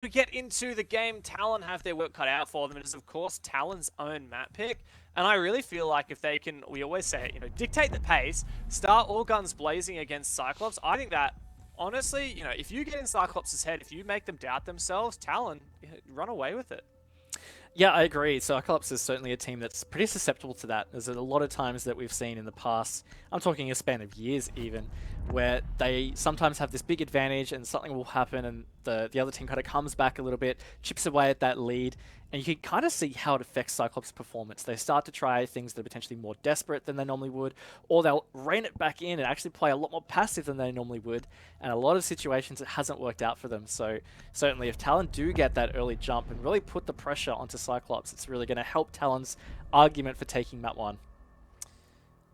To get into the game, Talon have their work cut out for them. It is, of course, Talon's own map pick. And I really feel like if they can, we always say it, dictate the pace, start all guns blazing against Cyclops, I think that, honestly, if you get in Cyclops' head, if you make them doubt themselves, Talon, run away with it. Yeah, I agree. Cyclops is certainly a team that's pretty susceptible to that. There's a lot of times that we've seen in the past, I'm talking a span of years even, where they sometimes have this big advantage and something will happen and the other team kind of comes back a little bit, chips away at that lead, and you can kind of see how it affects Cyclops' performance. They start to try things that are potentially more desperate than they normally would, or they'll rein it back in and actually play a lot more passive than they normally would, and a lot of situations it hasn't worked out for them. So certainly if Talon do get that early jump and really put the pressure onto Cyclops, it's really going to help Talon's argument for taking map 1.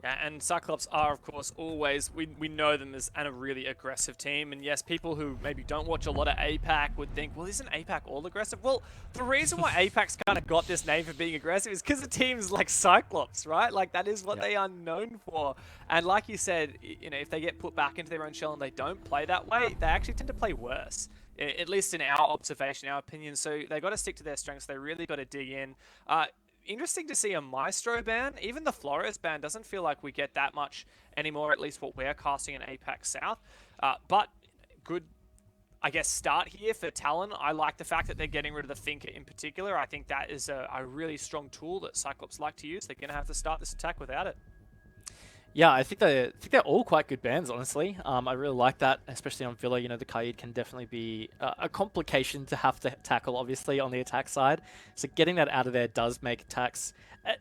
Yeah, and Cyclops are, of course, always, we know them as a really aggressive team. And yes, people who maybe don't watch a lot of APAC would think, well, isn't APAC all aggressive? Well, the reason why APAC's kind of got this name for being aggressive is because the team's like Cyclops, right? Like, that is what they are known for. And like you said, if they get put back into their own shell and they don't play that way, they actually tend to play worse. At least in our observation, our opinion. So they got to stick to their strengths. They really got to dig in. Interesting to see a Maestro ban. Even the Flores ban doesn't feel like we get that much anymore, at least what we're casting in APAC South. But good, I guess, start here for Talon. I like the fact that they're getting rid of the Thinker in particular. I think that is a really strong tool that Cyclops like to use. They're going to have to start this attack without it. Yeah, I think they're all quite good bans, honestly. I really like that, especially on Villa. The Kaid can definitely be a complication to have to tackle, obviously, on the attack side. So getting that out of there does make attacks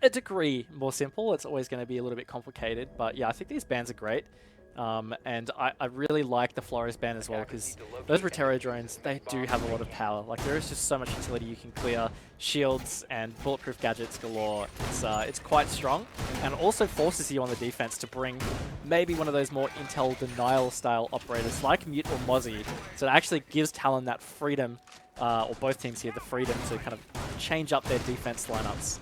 a degree more simple. It's always going to be a little bit complicated, but yeah, I think these bans are great. And I really like the Flores ban as well, because those Rotero drones, they do have a lot of power. Like, there is just so much utility you can clear, shields and bulletproof gadgets galore. It's quite strong, and also forces you on the defense to bring maybe one of those more intel denial style operators like Mute or Mozzie. So it actually gives Talon that freedom, or both teams here, the freedom to kind of change up their defense lineups.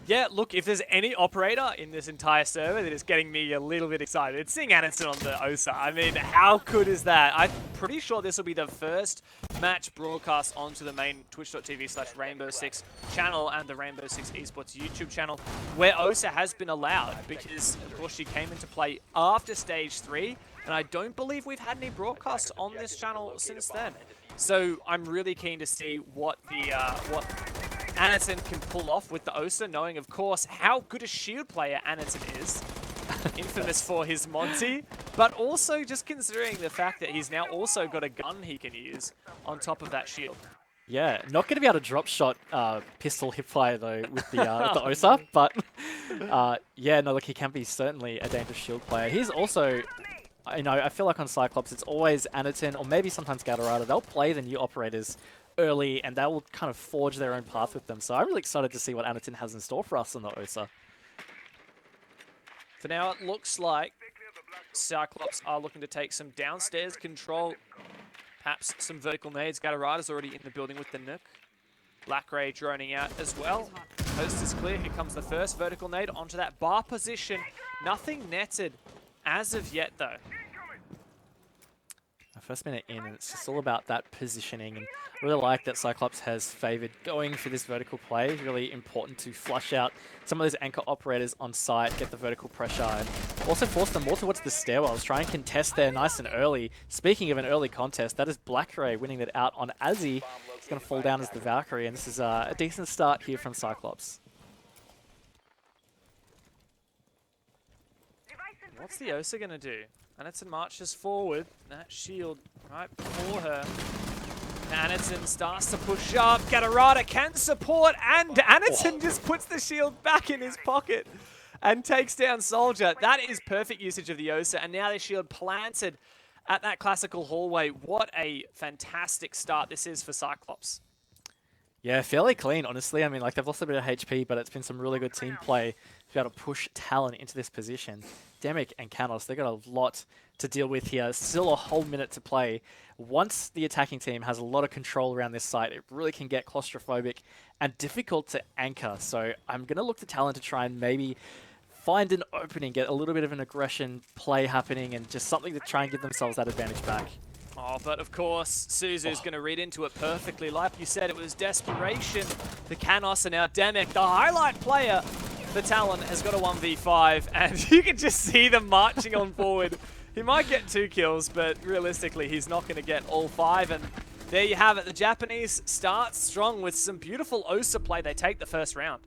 Yeah, look, if there's any operator in this entire server that is getting me a little bit excited, it's seeing Anderson on the OSA. I mean, how good is that? I'm pretty sure this will be the first match broadcast onto the main twitch.tv/Rainbow6 channel and the Rainbow Six Esports YouTube channel where OSA has been allowed, because, of course, she came into play after Stage 3, and I don't believe we've had any broadcasts on this channel since then. So I'm really keen to see what Anderson can pull off with the OSA, knowing, of course, how good a shield player Anderson is. Infamous for his Monty, but also just considering the fact that he's now also got a gun he can use on top of that shield. Yeah, not going to be able to drop shot pistol hipfire though with the OSA, but yeah, no, look, he can be certainly a dangerous shield player. He's also, I feel like on Cyclops it's always Anaton or maybe sometimes Gatorada. They'll play the new operators early, and they will kind of forge their own path with them. So I'm really excited to see what Anaton has in store for us on the OSA. For now, it looks like Cyclops are looking to take some downstairs control. Perhaps some vertical nades. Gatorada's already in the building with the Nook. Black Ray droning out as well. Coast is clear. Here comes the first vertical nade onto that bar position. Nothing netted as of yet, though. First minute in, and it's just all about that positioning, and I really like that Cyclops has favoured going for this vertical play. Really important to flush out some of those anchor operators on site, get the vertical pressure, and also force them more towards the stairwells. Try and contest there nice and early. Speaking of an early contest, that is Black Ray winning that out on Azzy. It's going to fall down as the Valkyrie, and this is a decent start here from Cyclops. What's the OSA going to do? Anderson marches forward. That shield right before her. Anderson starts to push up. Gatorada can support, and Anderson just puts the shield back in his pocket and takes down Soldier. That is perfect usage of the OSA, and now the shield planted at that classical hallway. What a fantastic start this is for Cyclops. Yeah, fairly clean, honestly. I mean, like, they've lost a bit of HP, but it's been some really good team play to be able to push Talon into this position. Demic and Canos, they've got a lot to deal with here. Still a whole minute to play. Once the attacking team has a lot of control around this site, it really can get claustrophobic and difficult to anchor. So I'm going to look to Talon to try and maybe find an opening, get a little bit of an aggression play happening, and just something to try and give themselves that advantage back. Oh, but of course, Suzu's going to read into it perfectly. Like you said, it was desperation. The Canos and now Demic, the highlight player for Talon, has got a 1v5, and you can just see them marching on forward. He might get 2 kills, but realistically, he's not going to get all 5. And there you have it. The Japanese start strong with some beautiful Osa play. They take the first round.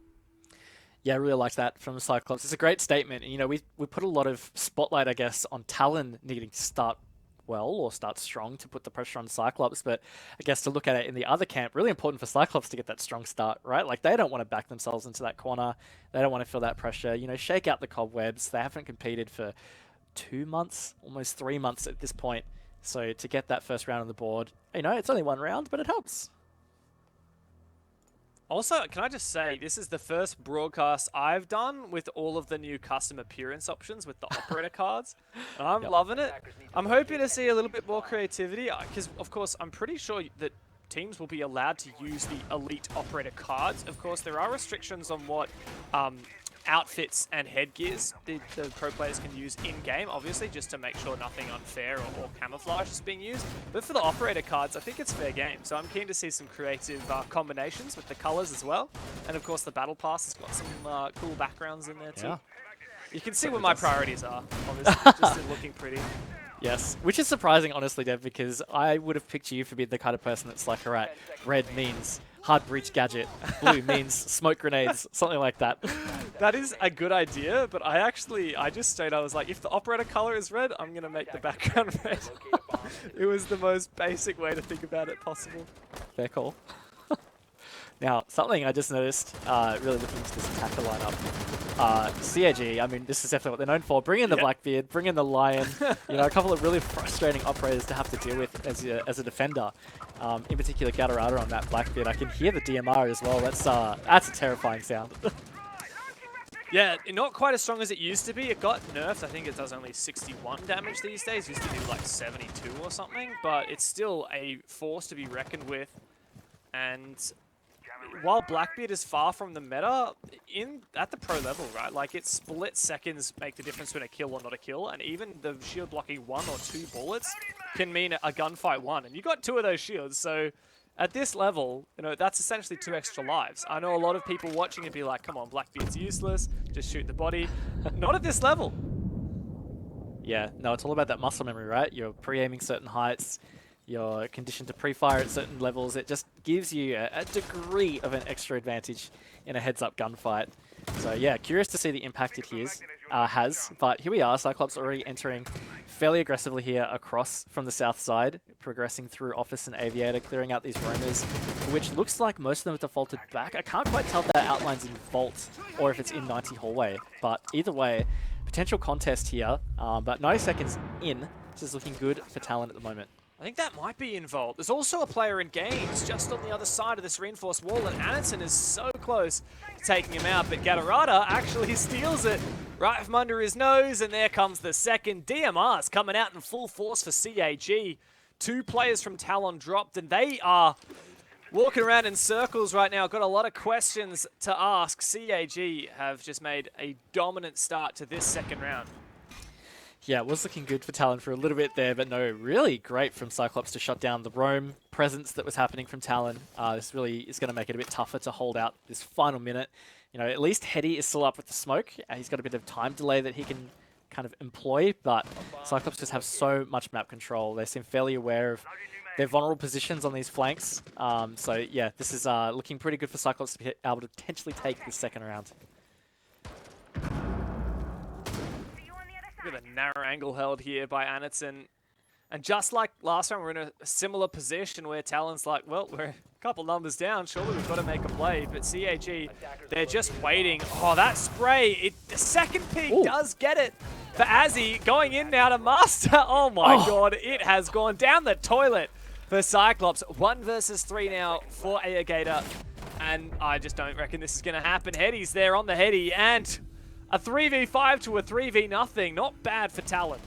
Yeah, I really liked that from Cyclops. It's a great statement. You know, we put a lot of spotlight, I guess, on Talon needing to start well or start strong to put the pressure on Cyclops, but I guess to look at it in the other camp, really important for Cyclops to get that strong start, right? Like, they don't want to back themselves into that corner. They don't want to feel that pressure. You know, shake out the cobwebs. They haven't competed for 2 months, almost 3 months at this point. So to get that first round on the board, you know, it's only 1 round, but it helps. Also, can I just say, this is the first broadcast I've done with all of the new custom appearance options with the operator cards. And I'm loving it. I'm hoping to see a little bit more creativity, because, of course, I'm pretty sure that teams will be allowed to use the elite operator cards. Of course, there are restrictions on what outfits and headgears the pro players can use in-game, obviously, just to make sure nothing unfair or camouflage is being used. But for the operator cards, I think it's fair game. So I'm keen to see some creative combinations with the colors as well. And of course, the battle pass has got some cool backgrounds in there too. Yeah. You can see what my priorities are, obviously, just in looking pretty. Yes, which is surprising, honestly, Dev, because I would have picked you for being the kind of person that's like, all right, red means hard breach gadget, blue means smoke grenades, something like that. That is a good idea, but I just straight up was like, if the operator color is red, I'm going to make the background red. It was the most basic way to think about it possible. Fair call. Now, something I just noticed, really looking into this attacker lineup, CAG, I mean, this is definitely what they're known for. Bring in the Blackbeard, bring in the Lion, you know, a couple of really frustrating operators to have to deal with as a defender. In particular, Gatorada on that Blackbeard. I can hear the DMR as well. That's a terrifying sound. Yeah, not quite as strong as it used to be. It got nerfed. I think it does only 61 damage these days. It used to do like 72 or something, but it's still a force to be reckoned with. And while Blackbeard is far from the meta, at the pro level, right? Like, it's split seconds make the difference between a kill or not a kill, and even the shield blocking 1 or 2 bullets can mean a gunfight won. And you got 2 of those shields, so at this level, you know, that's essentially 2 extra lives. I know a lot of people watching and be like, come on, Blackbeard's useless, just shoot the body. Not at this level. Yeah, no, it's all about that muscle memory, right? You're pre-aiming certain heights, you're conditioned to pre-fire at certain levels. It just gives you a degree of an extra advantage in a heads-up gunfight. So yeah, curious to see the impact it has. But here we are, Cyclops already entering fairly aggressively here across from the south side, progressing through Office and Aviator, clearing out these roamers, which looks like most of them have defaulted back. I can't quite tell if that outline's in Vault or if it's in 90 Hallway, but either way, potential contest here. But 90 seconds in, this is looking good for Talon at the moment. I think that might be in Vault. There's also a player in Games just on the other side of this reinforced wall, and Anderson is so close to taking him out, but Gatorada actually steals it right from under his nose, and there comes the second. DMR's coming out in full force for CAG. 2 players from Talon dropped, and they are walking around in circles right now. Got a lot of questions to ask. CAG have just made a dominant start to this second round. Yeah, it was looking good for Talon for a little bit there, but no, really great from Cyclops to shut down the roam presence that was happening from Talon. This really is going to make it a bit tougher to hold out this final minute. You know, at least Hetty is still up with the smoke. He's got a bit of time delay that he can kind of employ, but Cyclops just have so much map control. They seem fairly aware of their vulnerable positions on these flanks. So yeah, this is looking pretty good for Cyclops to be able to potentially take the second round. Look at the narrow angle held here by Anderson. And just like last time, we're in a similar position where Talon's like, well, we're a couple numbers down. Surely we've got to make a play. But CAG, they're just waiting. Oh, that spray. The second peak does get it for Azzy. Going in now to Master. Oh, my God. It has gone down the toilet for Cyclops. 1 versus 3 now for Aegator. And I just don't reckon this is going to happen. Hetty's there on the Hetty. And a 3v5 to a 3v nothing. Not bad for Talon.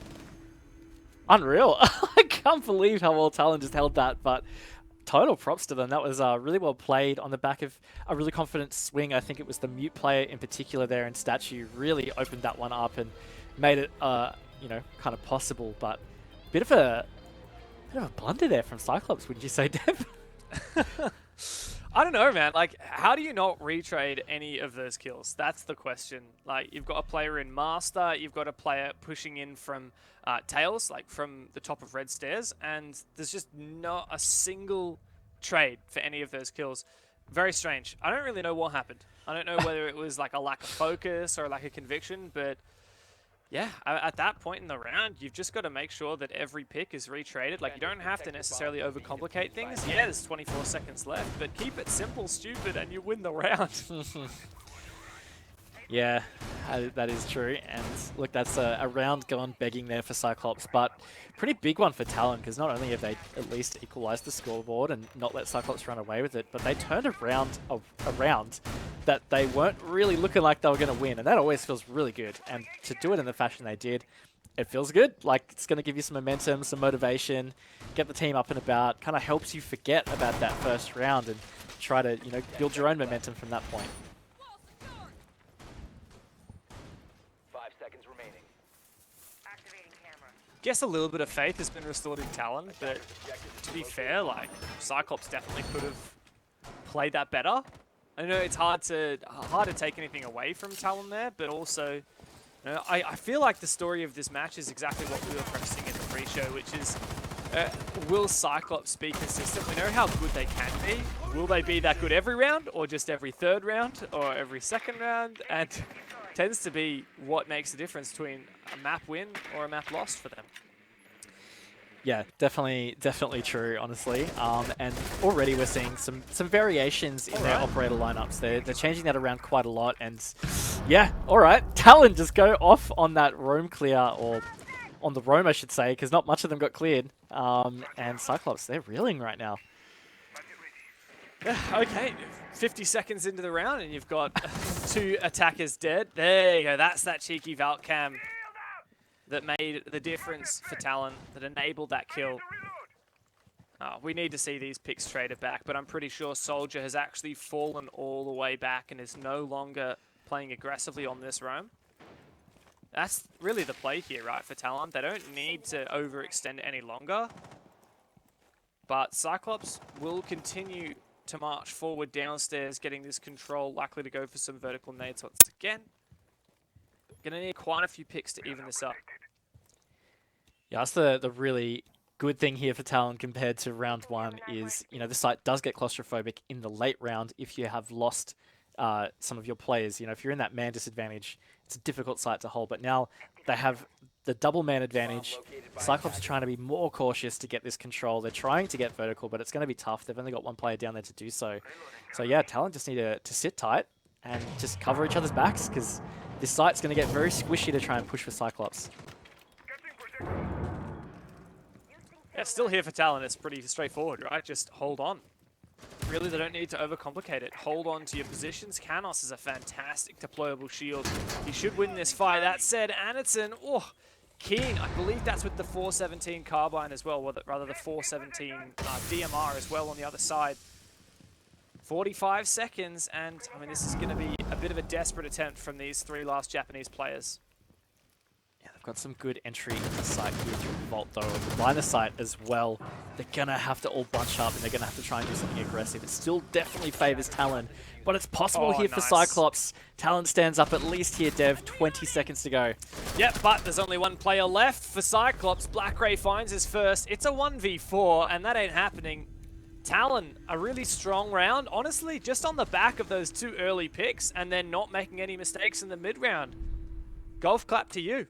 Unreal. I can't believe how well Talon just held that, but total props to them. That was really well played on the back of a really confident swing. I think it was the mute player in particular there in Statue really opened that one up and made it, you know, kind of possible. But bit of a Bit of a blunder there from Cyclops, wouldn't you say, Dev? I don't know, man. Like, how do you not retrade any of those kills? That's the question. Like, you've got a player in Master, you've got a player pushing in from Tails, like from the top of Red Stairs, and there's just not a single trade for any of those kills. Very strange. I don't really know what happened. I don't know whether it was like a lack of focus or a lack of conviction, but yeah, at that point in the round, you've just got to make sure that every pick is retraded. Like, you don't have to necessarily overcomplicate things. Yeah, there's 24 seconds left, but keep it simple, stupid, and you win the round. Yeah, that is true. And look, that's a round gone begging there for Cyclops, but pretty big one for Talon, because not only have they at least equalized the scoreboard and not let Cyclops run away with it, but they turned around a round that they weren't really looking like they were going to win, and that always feels really good. And to do it in the fashion they did, it feels good. Like, it's going to give you some momentum, some motivation, get the team up and about, kind of helps you forget about that first round and try to, you know, build your own momentum from that point. 5 seconds remaining. Guess a little bit of faith has been restored in Talon, but to be fair, like, Cyclops definitely could have played that better. I know it's hard to take anything away from Talon there, but also, you know, I feel like the story of this match is exactly what we were prefacing in the pre-show, which is, will Cyclops be consistent? We know how good they can be. Will they be that good every round, or just every third round, or every second round? And tends to be what makes the difference between a map win or a map lost for them. Yeah, definitely true, honestly. And already we're seeing some variations in their operator lineups. They're changing that around quite a lot, and yeah, all right. Talon just go off on that roam clear, or on the roam, I should say, because not much of them got cleared. And Cyclops, they're reeling right now. Yeah, okay, 50 seconds into the round, and you've got 2 attackers dead. There you go. That's that cheeky Valk cam that made the difference for Talon, that enabled that kill. We need to see these picks traded back, but I'm pretty sure Soldier has actually fallen all the way back and is no longer playing aggressively on this roam. That's really the play here, right, for Talon. They don't need to overextend any longer, but Cyclops will continue to march forward downstairs, getting this control, likely to go for some vertical nades once again. Gonna need quite a few picks to even this up. Yeah, that's the really good thing here for Talon compared to round 1 is, you know, the site does get claustrophobic in the late round if you have lost some of your players. You know, if you're in that man disadvantage, it's a difficult site to hold. But now they have the double man advantage. Cyclops are trying to be more cautious to get this control. They're trying to get vertical, but it's going to be tough. They've only got one player down there to do so. So yeah, Talon just need to sit tight and just cover each other's backs, because this site's going to get very squishy to try and push for Cyclops. Yeah, still here for Talon. It's pretty straightforward, right? Just hold on. Really, they don't need to overcomplicate it. Hold on to your positions. Canos is a fantastic deployable shield. He should win this fight. That said, Anderson, keen. I believe that's with the 417 carbine as well, or rather the 417 DMR as well on the other side. 45 seconds, and I mean, this is going to be a bit of a desperate attempt from these 3 last Japanese players. Yeah, they've got some good entry in the site here through the vault, though. The line of sight as well. They're going to have to all bunch up, and they're going to have to try and do something aggressive. It still definitely favors Talon, but it's possible here for Cyclops. Talon stands up at least here, Dev. 20 seconds to go. Yep, but there's only one player left for Cyclops. Black Ray finds his first. It's a 1v4, and that ain't happening. Talon, a really strong round, honestly, just on the back of those 2 early picks and then not making any mistakes in the mid-round. Golf clap to you.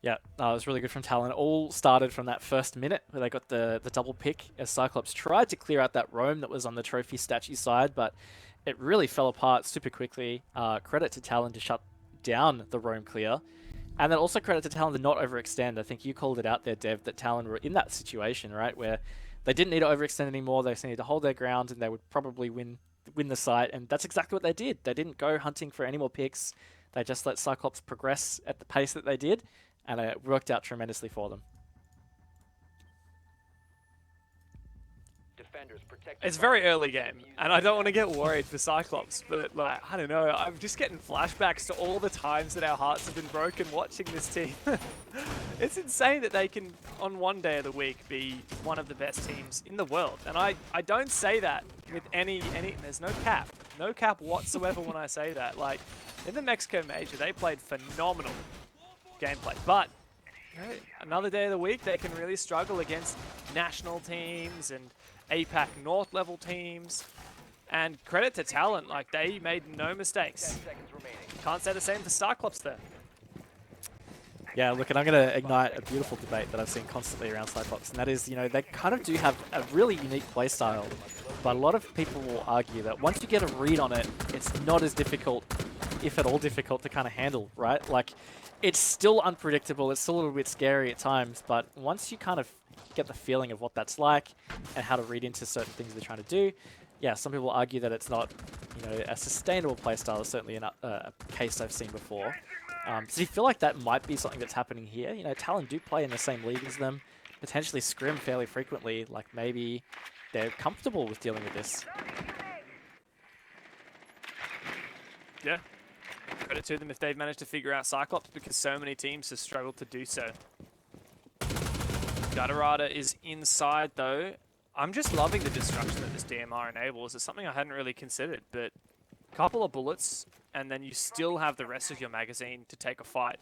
Yeah, it was really good from Talon. It all started from that first minute where they got the double pick as Cyclops tried to clear out that roam that was on the trophy statue side, but it really fell apart super quickly. Credit to Talon to shut down the roam clear. And then also credit to Talon to not overextend. I think you called it out there, Dev, that Talon were in that situation, right, where they didn't need to overextend anymore. They just needed to hold their ground, and they would probably win the site. And that's exactly what they did. They didn't go hunting for any more picks. They just let Cyclops progress at the pace that they did, and it worked out tremendously for them. It's very early game, and I don't want to get worried for Cyclops, but like, I don't know, I'm just getting flashbacks to all the times that our hearts have been broken watching this team. It's insane that they can, on one day of the week, be one of the best teams in the world. And I don't say that with any, there's no cap. No cap whatsoever when I say that. Like, in the Mexico Major, they played phenomenal gameplay. But, you know, another day of the week, they can really struggle against national teams and APAC North level teams. And credit to Talon, like, they made no mistakes. 10 seconds remaining. Can't say the same for Cyclops there. Yeah, look, and I'm going to ignite a beautiful debate that I've seen constantly around Cyclops, and that is, you know, they kind of do have a really unique playstyle, but a lot of people will argue that once you get a read on it, it's not as difficult, if at all difficult, to kind of handle, right? Like, it's still unpredictable, it's still a little bit scary at times, but once you kind of get the feeling of what that's like and how to read into certain things they're trying to do, yeah, some people argue that it's not, you know, a sustainable playstyle. Is certainly a case I've seen before. So you feel like that might be something that's happening here? You know, Talon do play in the same league as them, potentially scrim fairly frequently. Like, maybe they're comfortable with dealing with this. Yeah. Credit to them if they've managed to figure out Cyclops, because so many teams have struggled to do so. Gutterata is inside, though. I'm just loving the destruction that this DMR enables. It's something I hadn't really considered, but a couple of bullets, and then you still have the rest of your magazine to take a fight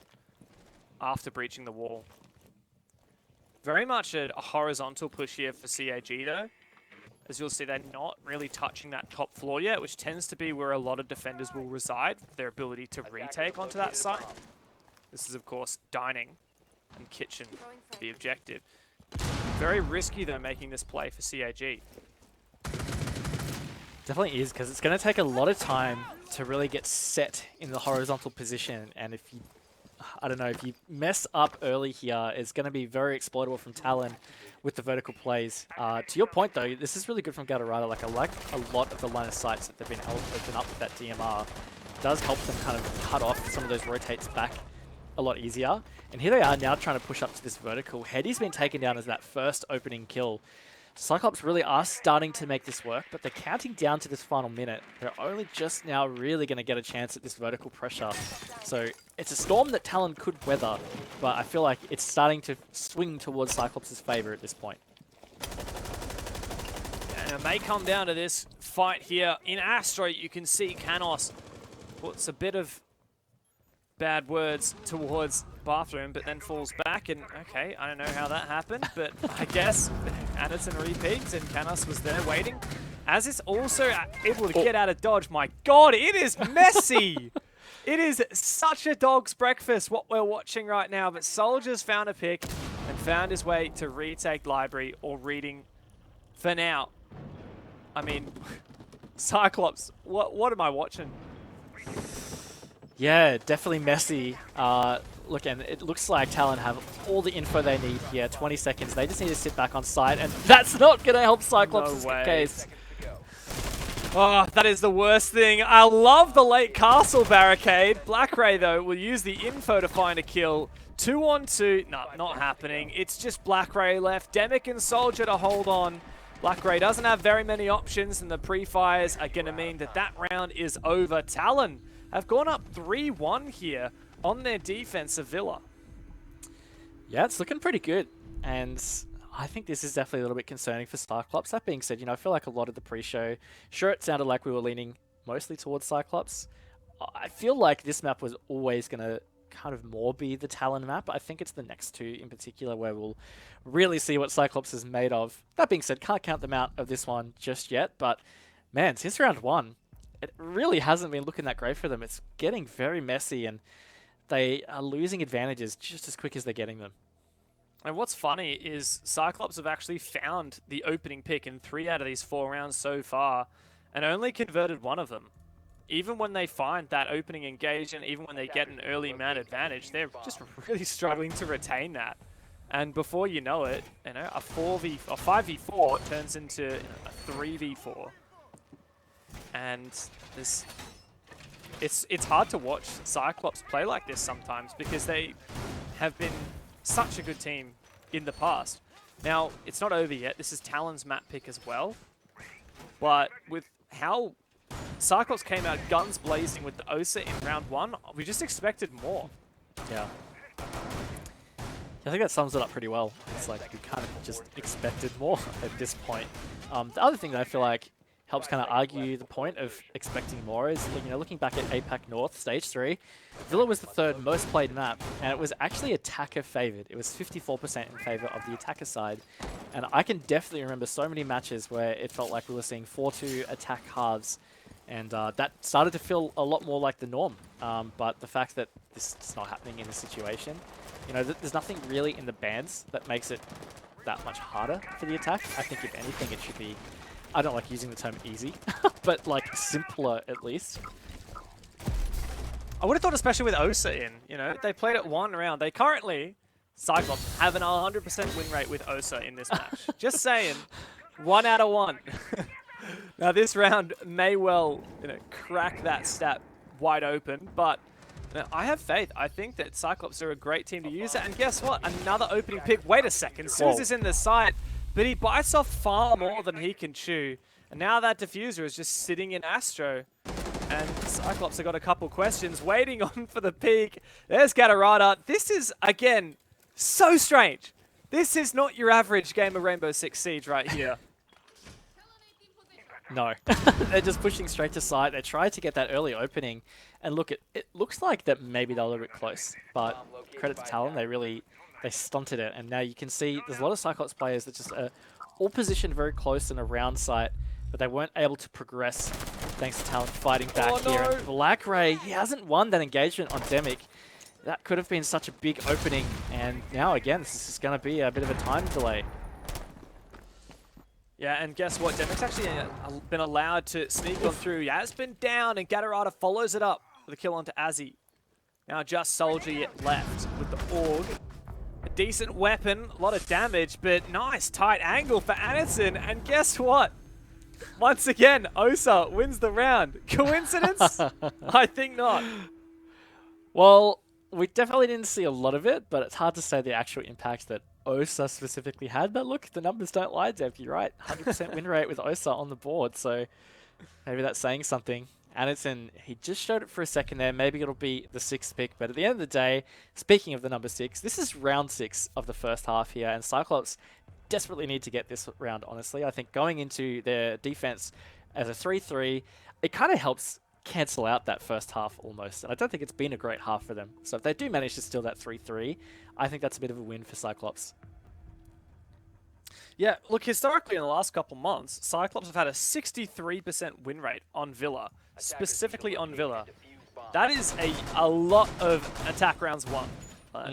after breaching the wall. Very much a horizontal push here for CAG, though. As you'll see, they're not really touching that top floor yet, which tends to be where a lot of defenders will reside, their ability to retake onto that site. This is, of course, dining and kitchen, the objective. Very risky, though, making this play for CAG. Definitely is, because it's going to take a lot of time to really get set in the horizontal position, and if you, I don't know, if you mess up early here, it's going to be very exploitable from Talon with the vertical plays. To your point, though, this is really good from Gutterata. Like, I like a lot of the line of sights that they've been able to open up with that DMR. It does help them kind of cut off some of those rotates back a lot easier. And here they are now trying to push up to this vertical. Heady's been taken down as that first opening kill. Cyclops really are starting to make this work, but they're counting down to this final minute. They're only just now really going to get a chance at this vertical pressure. So it's a storm that Talon could weather, but I feel like it's starting to swing towards Cyclops' favor at this point. And it may come down to this fight here. In Astro, you can see Canos puts a bit of bad words towards Bathroom, but then falls back, and okay, I don't know how that happened, but I guess Anderson repeats, and Canos was there waiting. As it's also able to get out of dodge. My God, it is messy! It is such a dog's breakfast, what we're watching right now, but Soldier's found a pick and found his way to retake Library, or reading for now. I mean, Cyclops, what am I watching? Yeah, definitely messy. Look, and it looks like Talon have all the info they need here. 20 seconds. They just need to sit back on side, and that's not going to help Cyclops' case. Oh, that is the worst thing. I love the late castle barricade. Blackray, though, will use the info to find a kill. 2 on 2. No, not happening. It's just Blackray left. Demic and Soldier to hold on. Blackray doesn't have very many options, and the pre-fires are going to mean that that round is over. Talon have gone up 3-1 here on their defense of Villa. Yeah, it's looking pretty good. And I think this is definitely a little bit concerning for Cyclops. That being said, you know, I feel like a lot of the pre-show, sure, it sounded like we were leaning mostly towards Cyclops. I feel like this map was always going to kind of more be the Talon map. I think it's the next two in particular where we'll really see what Cyclops is made of. That being said, can't count them out of this one just yet. But, man, since round one, it really hasn't been looking that great for them. It's getting very messy, and they are losing advantages just as quick as they're getting them. And what's funny is Cyclops have actually found the opening pick in 3 out of these 4 rounds so far, and only converted 1 of them. Even when they find that opening engagement, even when they get an early man advantage, they're just really struggling to retain that. And before you know it, you know, a 5v4 turns into a 3v4. And this, it's hard to watch Cyclops play like this sometimes, because they have been such a good team in the past. Now, it's not over yet. This is Talon's map pick as well. But with how Cyclops came out guns blazing with the OSA in round 1, we just expected more. Yeah. I think that sums it up pretty well. It's like we kind of just expected more at this point. The other thing that I feel like helps kind of argue the point of expecting more is, you know, looking back at APAC North Stage 3, Villa was the third most played map, and it was actually attacker favored. It was 54% in favor of the attacker side, and I can definitely remember so many matches where it felt like we were seeing 4-2 attack halves, and that started to feel a lot more like the norm. But the fact that this is not happening in this situation, you know, there's nothing really in the bans that makes it that much harder for the attack. I think if anything, it should be, I don't like using the term easy, but like simpler at least. I would have thought, especially with Osa in, you know, they played it one round. They currently, Cyclops, have an 100% win rate with Osa in this match. Just saying, 1 out of 1. Now this round may well, you know, crack that stat wide open, but you know, I have faith. I think that Cyclops are a great team to use it. And guess what? Another opening pick. Wait a second. Suze is in the site, but he bites off far more than he can chew. And now that diffuser is just sitting in Astro. And Cyclops have got a couple questions waiting on for the peak. There's Gatorada. This is, again, so strange. This is not your average game of Rainbow Six Siege right here. No, they're just pushing straight to site. They tried to get that early opening, and look, it looks like that maybe they're a little bit close, but credit to Talon, they stunted it, and now you can see there's a lot of Cyclops players that just are all positioned very close and around site, but they weren't able to progress thanks to Talon fighting back here. And Black Ray, he hasn't won that engagement on Demic. That could have been such a big opening, and now again, this is going to be a bit of a time delay. Yeah, and guess what? Demic's actually been allowed to sneak on through. Yaz been down, and Gatorada follows it up with a kill onto Azzy. Now just Soldier yet left with the Org. A decent weapon, a lot of damage, but nice tight angle for Anderson. And guess what? Once again, Osa wins the round. Coincidence? I think not. Well, we definitely didn't see a lot of it, but it's hard to say the actual impact that Osa specifically had. But look, the numbers don't lie, Dev. You're right. 100% win rate with Osa on the board, so maybe that's saying something. Anderson, he just showed it for a second there. Maybe it'll be the 6th pick, but at the end of the day, speaking of the number 6, this is round 6 of the first half here, and Cyclops desperately need to get this round, honestly. I think going into their defense as a 3-3, it kind of helps cancel out that first half almost. And I don't think it's been a great half for them. So if they do manage to steal that 3-3, I think that's a bit of a win for Cyclops. Yeah, look, historically in the last couple months, Cyclops have had a 63% win rate on Villa, specifically on Villa. That is a lot of attack rounds won.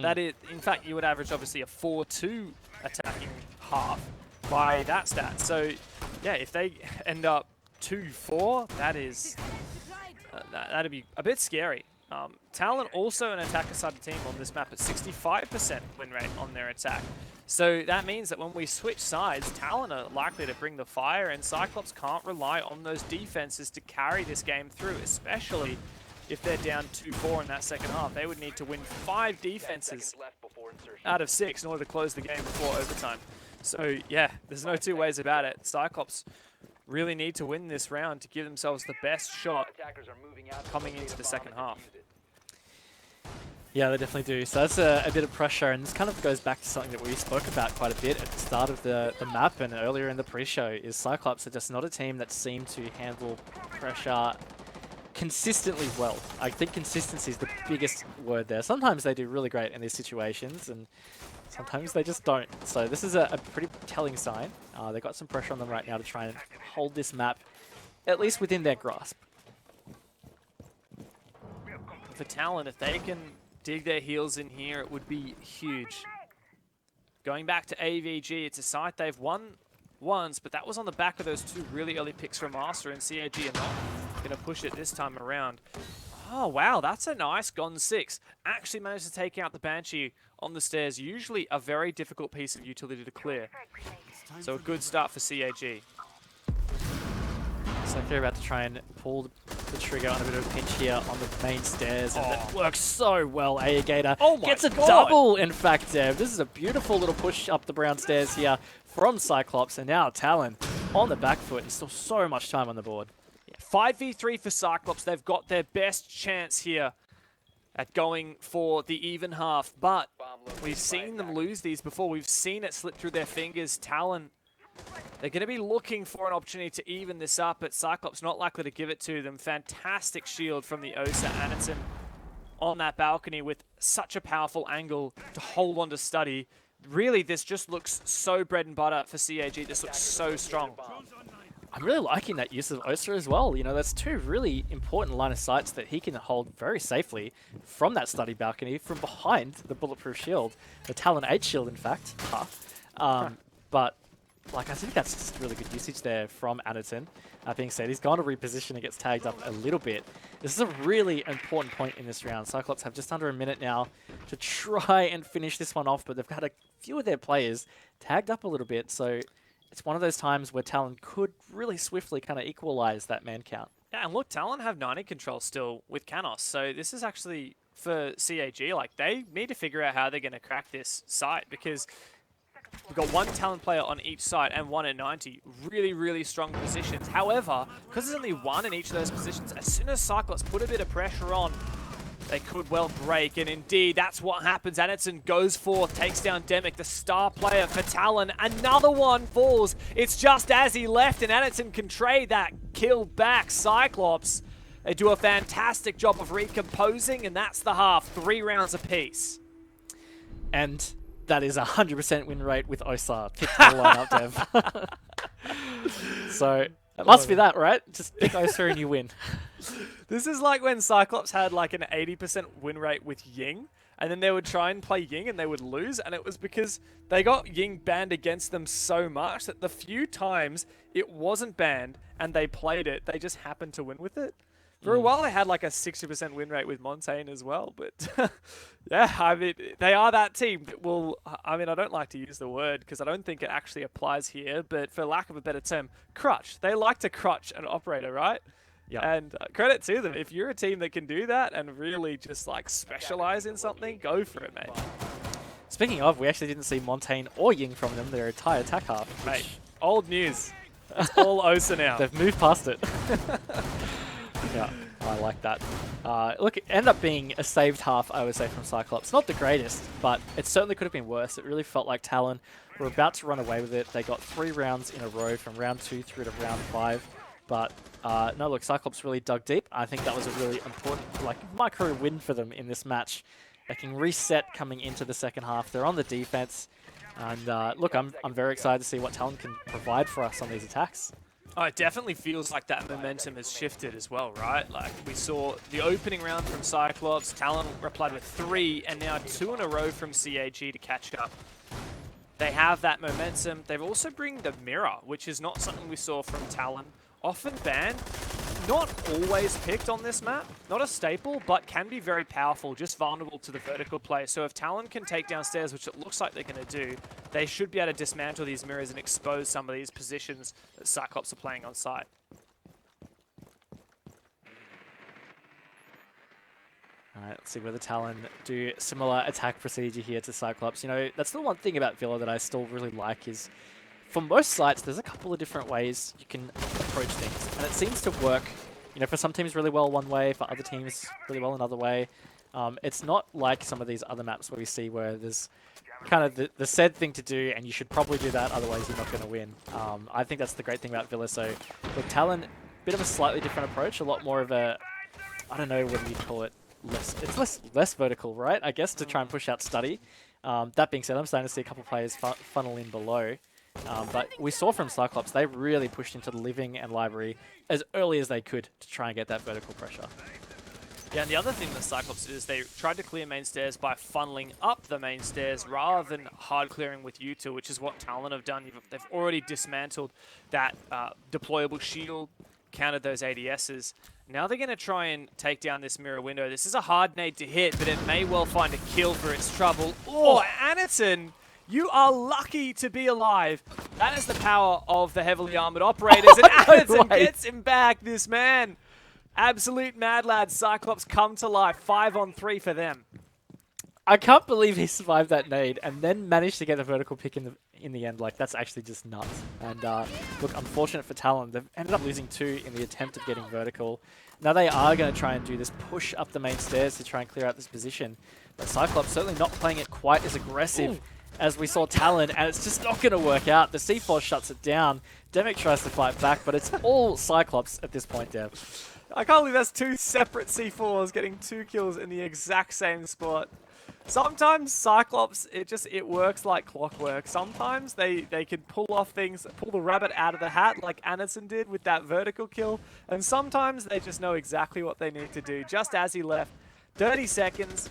That is, in fact, you would average obviously a 4-2 attacking half by that stat. So, yeah, if they end up 2-4, that is that'd be a bit scary. Talon also an attacker side of the team on this map at 65% win rate on their attack. So that means that when we switch sides, Talon are likely to bring the fire, and Cyclops can't rely on those defenses to carry this game through, especially if they're down 2-4 in that second half. They would need to win 5 defenses out of 6 in order to close the game before overtime. So yeah, there's no two ways about it. Cyclops really need to win this round to give themselves the best shot coming into the second half. Yeah, they definitely do. So that's a bit of pressure, and this kind of goes back to something that we spoke about quite a bit at the start of the map and earlier in the pre-show, is Cyclops are just not a team that seem to handle pressure consistently well. I think consistency is the biggest word there. Sometimes they do really great in these situations, and sometimes they just don't. So this is a pretty telling sign. They've got some pressure on them right now to try and hold this map at least within their grasp. For Talon, if they can dig their heels in here, it would be huge. Going back to AVG, it's a site they've won once, but that was on the back of those 2 really early picks from Master, and CAG are not going to push it this time around. Oh, wow, that's a nice Gone 6. Actually managed to take out the Banshee on the stairs. Usually a very difficult piece of utility to clear. So a good start for CAG. So they're about to try and pull the trigger on a bit of a pinch here on the main stairs, and that works so well. Gator gets a double, in fact, Dev. This is a beautiful little push up the brown stairs here from Cyclops, and now Talon on the back foot, and still so much time on the board. 5v3 for Cyclops. They've got their best chance here at going for the even half, but Bomb located we've by seen them attackers. lose these before. We've seen it slip through their fingers. Talon, they're going to be looking for an opportunity to even this up, but Cyclops not likely to give it to them. Fantastic shield from the Osa Anderson on that balcony with such a powerful angle to hold on to Study. Really, this just looks so bread and butter for CAG. This looks so strong. I'm really liking that use of Osa as well. You know, that's two really important line of sights that he can hold very safely from that Study balcony, from behind the bulletproof shield, the Talon 8 shield, in fact. But like, I think that's just really good usage there from Anderson. That being said, he's gone to reposition and gets tagged up a little bit. This is a really important point in this round. Cyclops have just under a minute now to try and finish this one off, but they've got a few of their players tagged up a little bit, so it's one of those times where Talon could really swiftly kind of equalize that man count. Yeah, and look, Talon have 90 control still with Canos, so this is actually for CAG. Like, they need to figure out how they're going to crack this site, because we've got one Talon player on each side and one at 90. Really, really strong positions. However, because there's only one in each of those positions, as soon as Cyclops put a bit of pressure on, they could well break, and indeed, that's what happens. Anderson goes forth, takes down Demic, the star player for Talon. Another one falls. It's just as he left, and Anderson can trade that kill back. Cyclops, they do a fantastic job of recomposing, and that's the half. 3 rounds apiece. And that is 100% win rate with Osa. Pick the lineup, Dev. So it must be that, right? Just pick Osa and you win. This is like when Cyclops had like an 80% win rate with Ying, and then they would try and play Ying and they would lose, and it was because they got Ying banned against them so much that the few times it wasn't banned and they played it, they just happened to win with it. For a while, they had like a 60% win rate with Montaigne as well, but yeah, I mean, they are that team that will, I mean, I don't like to use the word because I don't think it actually applies here, but for lack of a better term, crutch. They like to crutch an operator, right? Yeah. And credit to them. If you're a team that can do that and really just like specialize in something, go for it, mate. Speaking of, we actually didn't see Montaigne or Ying from them, their entire attack half. Mate, old news. It's all Osa now. They've moved past it. Yeah, I like that. Look, it ended up being a saved half, I would say, from Cyclops. Not the greatest, but it certainly could have been worse. It really felt like Talon were about to run away with it. They got 3 rounds in a row from round 2 through to round 5. But no, look, Cyclops really dug deep. I think that was a really important, like, micro win for them in this match. They can reset coming into the second half. They're on the defense. And look, I'm very excited to see what Talon can provide for us on these attacks. Oh, it definitely feels like that momentum has shifted as well, right? Like, we saw the opening round from Cyclops, Talon replied with 3, and now 2 in a row from CAG to catch up. They have that momentum. They've also bring the mirror, which is not something we saw from Talon. Often banned, not always picked on this map. Not a staple, but can be very powerful, just vulnerable to the vertical play. So if Talon can take down stairs, which it looks like they're going to do, they should be able to dismantle these mirrors and expose some of these positions that Cyclops are playing on site. Alright, let's see whether Talon do similar attack procedure here to Cyclops. You know, that's the one thing about Villa that I still really like is, for most sites, there's a couple of different ways you can approach things, and it seems to work, you know, for some teams really well one way, for other teams really well another way. It's not like some of these other maps where we see where there's kind of the said thing to do, and you should probably do that, otherwise you're not going to win. I think that's the great thing about Villa. So, with Talon, bit of a slightly different approach, a lot more of a, I don't know what you'd call it, less vertical, right? I guess, to try and push out Study. That being said, I'm starting to see a couple players funnel in below. But we saw from Cyclops, they really pushed into the living and library as early as they could to try and get that vertical pressure. Yeah, and the other thing that Cyclops did is they tried to clear main stairs by funneling up the main stairs rather than hard clearing with U2, which is what Talon have done. They've already dismantled that deployable shield, countered those ADSs. Now they're going to try and take down this mirror window. This is a hard nade to hit, but it may well find a kill for its trouble. Oh, Anderson! You are lucky to be alive. That is the power of the heavily armored operators. And Anderson gets him back, this man. Absolute mad lads. Cyclops come to life. 5 on 3 for them. I can't believe he survived that nade and then managed to get a vertical pick in the end. Like, that's actually just nuts. And look, unfortunate for Talon. They've ended up losing 2 in the attempt of getting vertical. Now they are going to try and do this push up the main stairs to try and clear out this position. But Cyclops certainly not playing it quite as aggressive as we saw Talon, and it's just not going to work out. The C4 shuts it down. Demic tries to fight back, but it's all Cyclops at this point, Dev. I can't believe that's 2 separate C4s getting 2 kills in the exact same spot. Sometimes Cyclops, it works like clockwork. Sometimes they can pull off things, pull the rabbit out of the hat like Anderson did with that vertical kill. And sometimes they just know exactly what they need to do. Just as he left, 30 seconds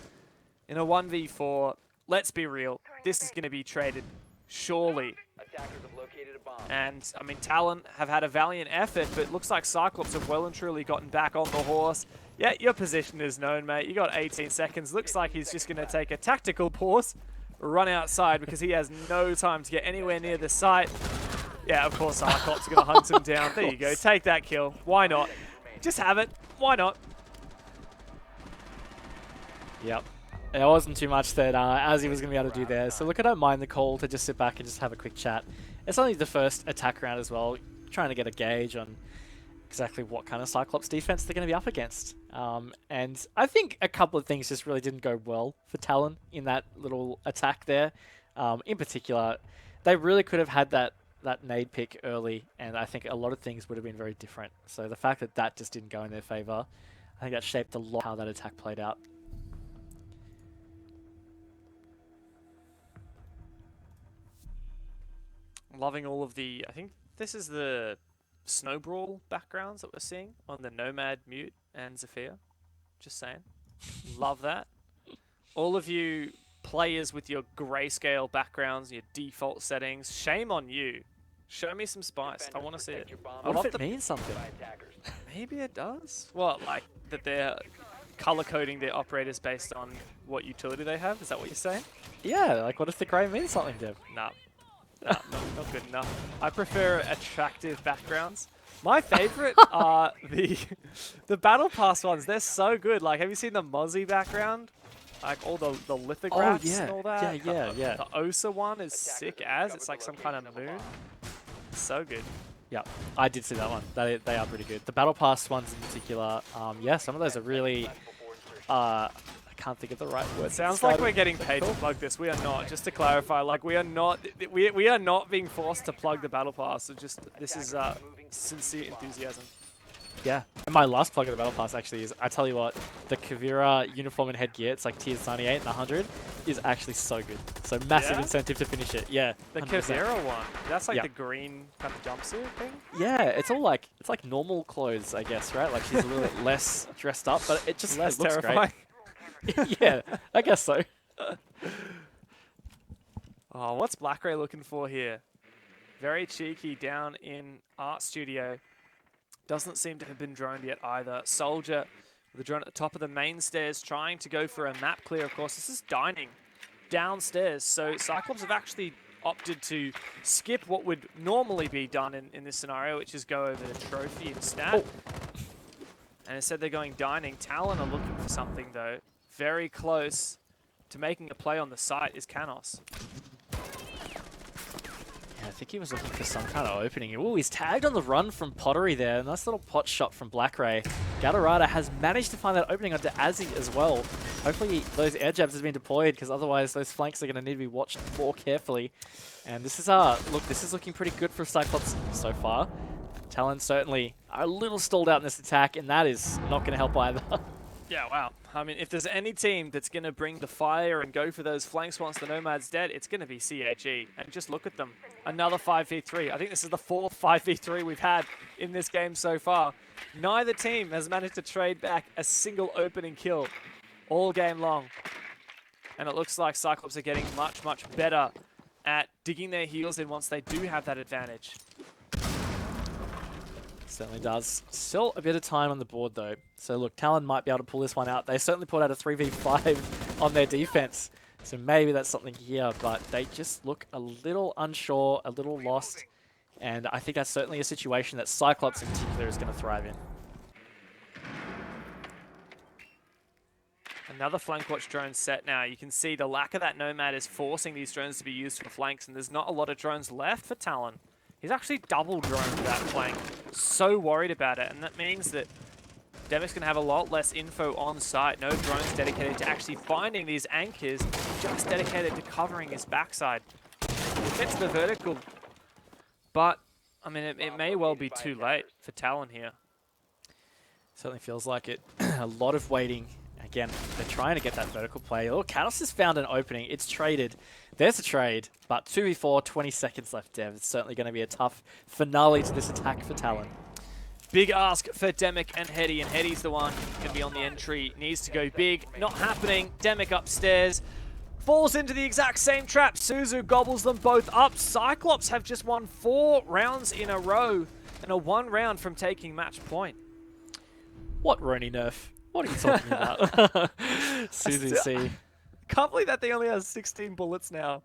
in a 1v4. Let's be real, this is going to be traded, surely. Attackers have located a bomb. And, I mean, Talon have had a valiant effort, but it looks like Cyclops have well and truly gotten back on the horse. Yeah, your position is known, mate. You got 18 seconds. Looks like he's just going to take a tactical pause, run outside because he has no time to get anywhere near the site. Yeah, of course, Cyclops are going to hunt him down. There you go. Take that kill. Why not? Just have it. Why not? Yep. There wasn't too much that Azzy was going to be able to do there. So look, I don't mind the call to just sit back and just have a quick chat. It's only the first attack round as well, trying to get a gauge on exactly what kind of Cyclops defense they're going to be up against. And I think a couple of things just really didn't go well for Talon in that little attack there. In particular, they really could have had that nade pick early, and I think a lot of things would have been very different. So the fact that that just didn't go in their favor, I think that shaped a lot how that attack played out. Loving all of the, I think this is the Snow Brawl backgrounds that we're seeing on the Nomad, Mute, and Zephyr. Just saying. Love that. All of you players with your grayscale backgrounds, your default settings, shame on you. Show me some spice. I want to see it. What if it means something? Maybe it does. What, like that they're color coding their operators based on what utility they have? Is that what you're saying? Yeah, like what if the grey means something, Dev? Nah. No, not good enough. I prefer attractive backgrounds. My favorite are the Battle Pass ones. They're so good. Like, have you seen the Mozzie background? Like all the lithographs and all that? Yeah. The Osa one is sick as. It's like some kind of moon. So good. Yeah, I did see that one. They are pretty good. The Battle Pass ones in particular, yeah, some of those are really... I can't think of the right word. It sounds like we're getting paid to plug this. We are not. Just to clarify, like we are not being forced to plug the Battle Pass. So just this is sincere enthusiasm. Yeah. And my last plug of the Battle Pass actually is, I tell you what, the Kavira uniform and headgear, it's like tiers 98 and 100, is actually so good. So massive incentive to finish it. Yeah. The 100%. Kavira one. That's like the green kind of jumpsuit thing? Yeah, it's all like, it's like normal clothes, I guess, right? Like she's a little bit less dressed up, but it just less looks terrifying. great. Yeah, I guess so. Oh, what's Blackray looking for here? Very cheeky down in Art Studio. Doesn't seem to have been droned yet either. Soldier with the drone at the top of the main stairs trying to go for a map clear, of course. This is dining downstairs. So Cyclops have actually opted to skip what would normally be done in this scenario, which is go over the trophy instead. And instead they're going dining. Talon are looking for something though. Very close to making a play on the site is Canos. Yeah, I think he was looking for some kind of opening. Oh, he's tagged on the run from Pottery there. Nice little pot shot from Blackray. Gatorada has managed to find that opening onto Azzy as well. Hopefully those air jabs have been deployed, because otherwise those flanks are going to need to be watched more carefully. And this is look, this is looking pretty good for Cyclops so far. Talon certainly a little stalled out in this attack, and that is not going to help either. Yeah, wow. I mean, if there's any team that's going to bring the fire and go for those flanks once the Nomad's dead, it's going to be CHE. And just look at them. Another 5v3. I think this is the 4th 5v3 we've had in this game so far. Neither team has managed to trade back a single opening kill all game long. And it looks like Cyclops are getting much, much better at digging their heels in once they do have that advantage. Certainly does. Still a bit of time on the board though. So look, Talon might be able to pull this one out. They certainly put out a 3v5 on their defense. So maybe that's something here, but they just look a little unsure, a little lost. And I think that's certainly a situation that Cyclops in particular is going to thrive in. Another flank watch drone set now. You can see the lack of that Nomad is forcing these drones to be used for flanks, and there's not a lot of drones left for Talon. He's actually double droned that flank. So worried about it, and that means that Demic's going to have a lot less info on site. No drones dedicated to actually finding these anchors, just dedicated to covering his backside. He gets the vertical, but I mean, it may well be too late for Talon here. Certainly feels like it. A lot of waiting. Again, they're trying to get that vertical play. Oh, Catalyst has found an opening. It's traded. There's a trade, but 2v4, 20 seconds left, Dev. It's certainly going to be a tough finale to this attack for Talon. Big ask for Demic and Hetty, and Hetty's the one going to be on the entry. Needs to go big. Not happening. Demic upstairs. Falls into the exact same trap. Suzu gobbles them both up. Cyclops have just won 4 rounds in a row and are 1 round from taking match point. What Roni nerf? What are you talking about? Suzu C. Can't believe that they only have 16 bullets now.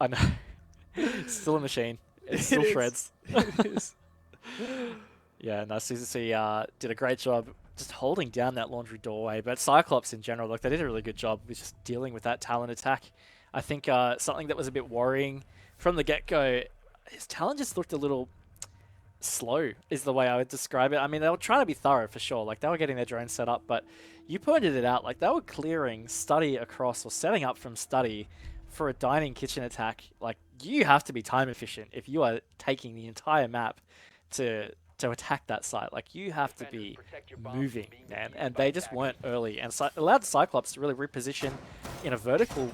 I know. It's still a machine. It still shreds. It is. Yeah, no, Suzu C did a great job just holding down that laundry doorway. But Cyclops in general, look, they did a really good job with just dealing with that Talon attack. I think something that was a bit worrying from the get-go, his Talon just looked a little slow is the way I would describe it. I mean, they were trying to be thorough for sure. Like, they were getting their drone set up, but you pointed it out. Like, they were clearing study across or setting up from study for a dining kitchen attack. Like, you have to be time efficient if you are taking the entire map to attack that site. Like, you have to be moving, man. And they just weren't early, and allowed Cyclops to really reposition in a vertical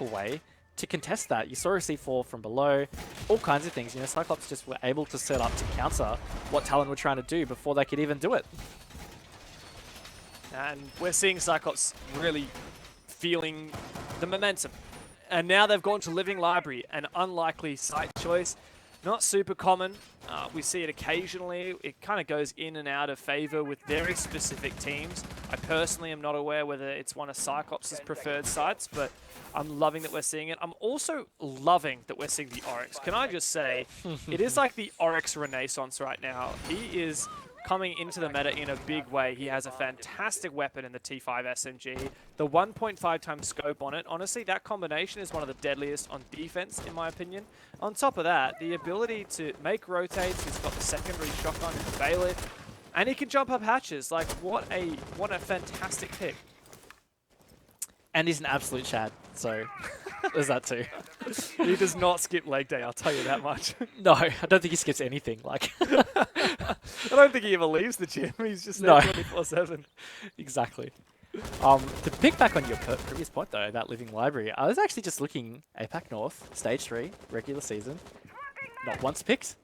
way to contest that. You saw a C4 from below, all kinds of things. You know, Cyclops just were able to set up to counter what Talon were trying to do before they could even do it. And we're seeing Cyclops really feeling the momentum. And now they've gone to Living Library, an unlikely site choice. Not super common. We see it occasionally. It kind of goes in and out of favor with very specific teams. I personally am not aware whether it's one of Cyclops' preferred sites, but I'm loving that we're seeing it. I'm also loving that we're seeing the Oryx. Can I just say, it is like the Oryx renaissance right now. He is coming into the meta in a big way. He has a fantastic weapon in the T5 SMG. The 1.5 times scope on it, honestly, that combination is one of the deadliest on defense, in my opinion. On top of that, the ability to make rotates, he's got the secondary shotgun and bailiff, and he can jump up hatches. Like, what a fantastic pick. And he's an absolute Chad, so there's that too. He does not skip leg day, I'll tell you that much. No, I don't think he skips anything. Like, I don't think he ever leaves the gym. He's just there 24/7. Exactly. To pick back on your previous point though, that Living Library, I was actually just looking APAC North, Stage 3, regular season. Not once picked.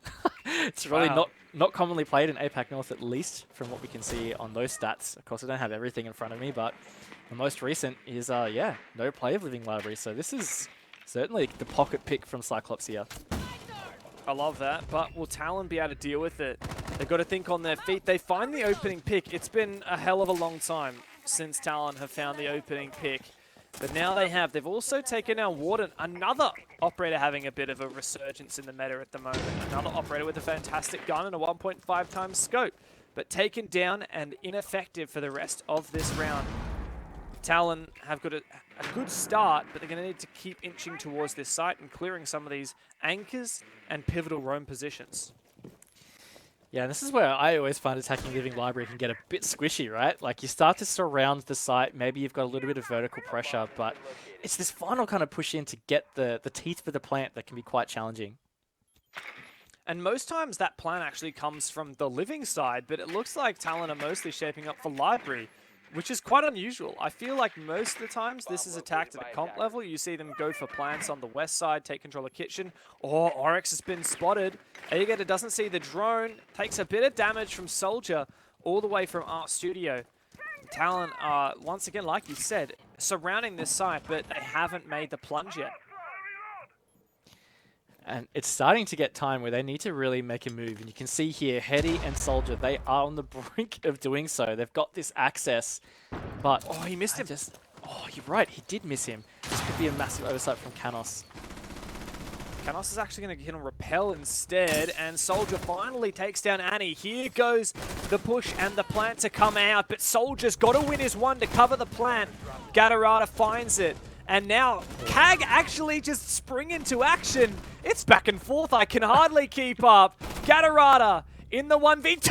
It's really not commonly played in APAC North, at least from what we can see on those stats. Of course, I don't have everything in front of me, but the most recent is, yeah, no play of Living Library. So this is certainly the pocket pick from Cyclops here. I love that, but will Talon be able to deal with it? They've got to think on their feet. They find the opening pick. It's been a hell of a long time since Talon have found the opening pick. But now they have. They've also taken out Warden, another operator having a bit of a resurgence in the meta at the moment. Another operator with a fantastic gun and a 1.5 times scope, but taken down and ineffective for the rest of this round. Talon have got a good start, but they're going to need to keep inching towards this site and clearing some of these anchors and pivotal roam positions. Yeah, this is where I always find attacking Living Library can get a bit squishy, right? Like, you start to surround the site, maybe you've got a little bit of vertical pressure, but it's this final kind of push in to get the teeth for the plant that can be quite challenging. And most times that plan actually comes from the Living side, but it looks like Talon are mostly shaping up for Library, which is quite unusual. I feel like most of the times this is attacked at a comp level. You see them go for plants on the west side, take control of kitchen. Oh, Oryx has been spotted. Aegator doesn't see the drone, takes a bit of damage from Soldier all the way from Art Studio. Talon are, once again, like you said, surrounding this site, but they haven't made the plunge yet. And it's starting to get time where they need to really make a move. And you can see here, Hetty and Soldier, they are on the brink of doing so. They've got this access, but... Oh, he missed him. Oh, you're right. He did miss him. This could be a massive oversight from Canos. Canos is actually going to hit on Repel instead, and Soldier finally takes down Annie. Here goes the push and the plant to come out, but Soldier's got to win his one to cover the plant. Gatorada finds it. And now, Kag actually just spring into action. It's back and forth. I can hardly keep up. Gatorada in the 1v2.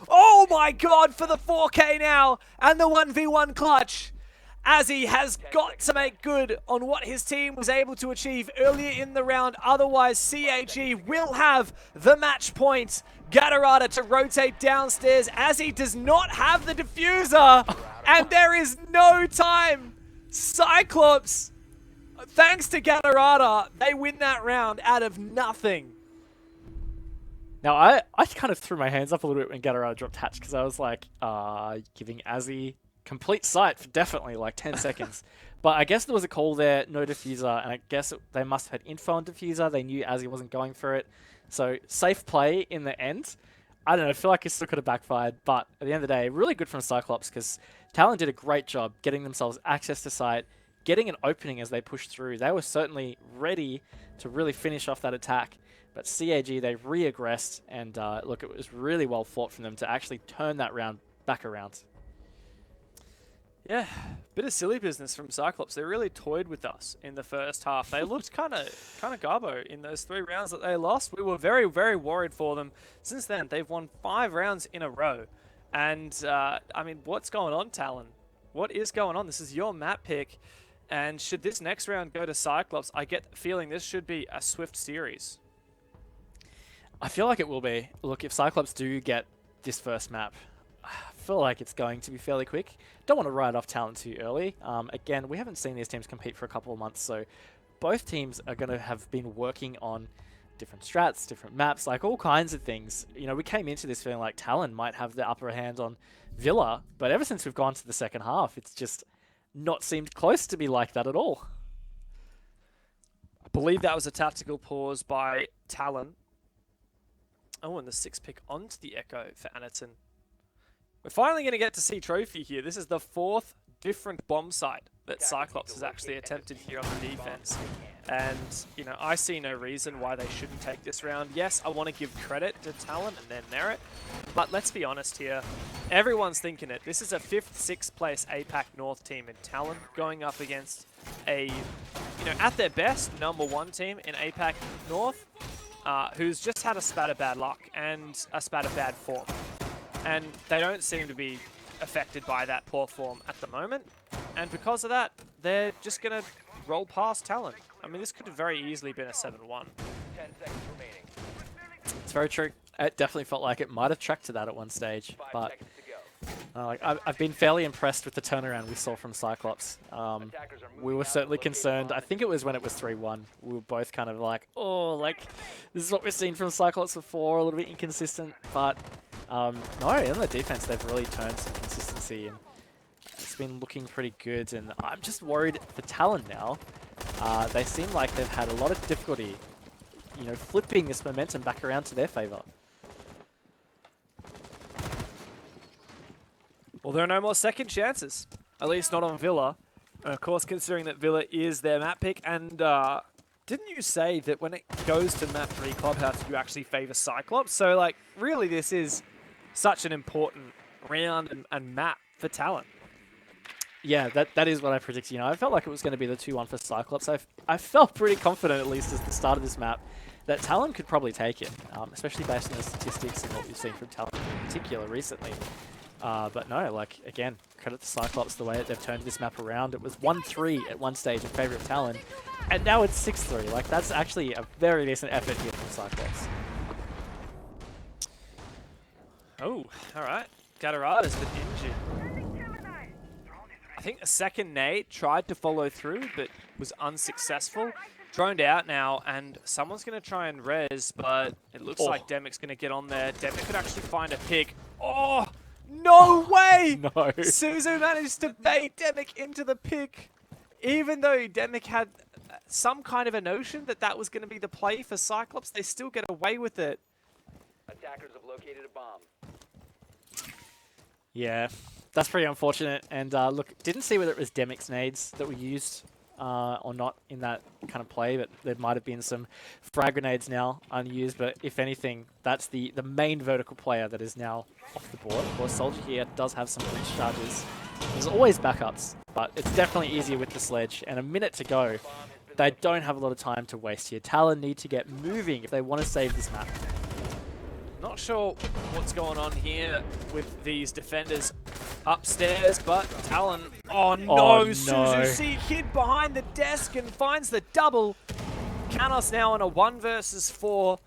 Oh my god, for the 4K now. And the 1v1 clutch. As he has got to make good on what his team was able to achieve earlier in the round. Otherwise, CAG will have the match point. Gatorada to rotate downstairs as he does not have the diffuser. And there is no time. Cyclops, thanks to Gatorada, they win that round out of nothing. Now, I kind of threw my hands up a little bit when Gatorada dropped hatch because I was like, giving Azzy complete sight for definitely like 10 seconds. But I guess there was a call there, no diffuser, and I guess they must have had info on diffuser. They knew Azzy wasn't going for it. So safe play in the end. I don't know, I feel like it still could have backfired, but at the end of the day, really good from Cyclops because Talon did a great job getting themselves access to site, getting an opening as they pushed through. They were certainly ready to really finish off that attack, but CAG, they re-aggressed, and look, it was really well fought from them to actually turn that round back around. Yeah, bit of silly business from Cyclops. They really toyed with us in the first half. They looked kind of garbo in those 3 rounds that they lost. We were very, very worried for them. Since then, they've won 5 rounds in a row. And, I mean, what's going on, Talon? What is going on? This is your map pick. And should this next round go to Cyclops, I get the feeling this should be a swift series. I feel like it will be. Look, if Cyclops do get this first map, I feel like it's going to be fairly quick. Don't want to write off Talon too early. Again, we haven't seen these teams compete for a couple of months, so both teams are going to have been working on different strats, different maps, like all kinds of things. You know, we came into this feeling like Talon might have the upper hand on Villa, but ever since we've gone to the second half, it's just not seemed close to be like that at all. I believe that was a tactical pause by Talon. Oh, and the 6th pick onto the Echo for Anaton. We're finally going to get to see Trophy here. This is the 4th different bomb site that Cyclops has actually attempted here on the defense. And, you know, I see no reason why they shouldn't take this round. Yes, I want to give credit to Talon and their merit, but let's be honest here. Everyone's thinking it. This is a 5th, 6th place APAC North team in Talon going up against a, you know, at their best, #1 team in APAC North, who's just had a spat of bad luck and a spat of bad form. And they don't seem to be affected by that poor form at the moment. And because of that, they're just going to roll past Talon. I mean, this could have very easily been a 7-1. 10 seconds remaining. It's very true. It definitely felt like it might have tracked to that at one stage, 5 but seconds to go. I've been fairly impressed with the turnaround we saw from Cyclops. We were certainly concerned. I think it was when it was 3-1. We were both kind of like, oh, like, this is what we've seen from Cyclops before, a little bit inconsistent, but no, in the defense, they've really turned some consistency, and it's been looking pretty good, and I'm just worried for Talon now. They seem like they've had a lot of difficulty, you know, flipping this momentum back around to their favor. Well, there are no more second chances, at least not on Villa. And of course, considering that Villa is their map pick, and didn't you say that when it goes to map 3 Clubhouse, you actually favor Cyclops? So, like, really, this is such an important round and map for Talon. Yeah, that is what I predicted. You know, I felt like it was going to be the 2-1 for Cyclops. I felt pretty confident, at least at the start of this map, that Talon could probably take it, especially based on the statistics and what we've seen from Talon in particular recently. But no, like, again, credit to Cyclops, the way that they've turned this map around. It was 1-3 at one stage in favor of Talon, and now it's 6-3. Like, that's actually a very decent effort here from Cyclops. Oh, all right. Gatorada's been injured. I think the second nade tried to follow through, but was unsuccessful. Droned out now, and someone's going to try and res, but it looks like Demic's going to get on there. Demic could actually find a pick. Oh, no way! No. Suzu managed to bait Demic into the pick, even though Demic had some kind of a notion that that was going to be the play for Cyclops. They still get away with it. Attackers have located a bomb. Yeah, that's pretty unfortunate. And look, didn't see whether it was Demic's nades that were used or not in that kind of play, but there might have been some frag grenades now unused. But if anything, that's the main vertical player that is now off the board. Of course, Soldier here does have some breach charges. There's always backups, but it's definitely easier with the sledge. And a minute to go. They don't have a lot of time to waste here. Talon need to get moving if they want to save this map. Not sure what's going on here with these defenders upstairs, but Talon... Oh no, Oh, no. Suzu hid behind the desk and finds the double. Canos now on a 1 versus 4.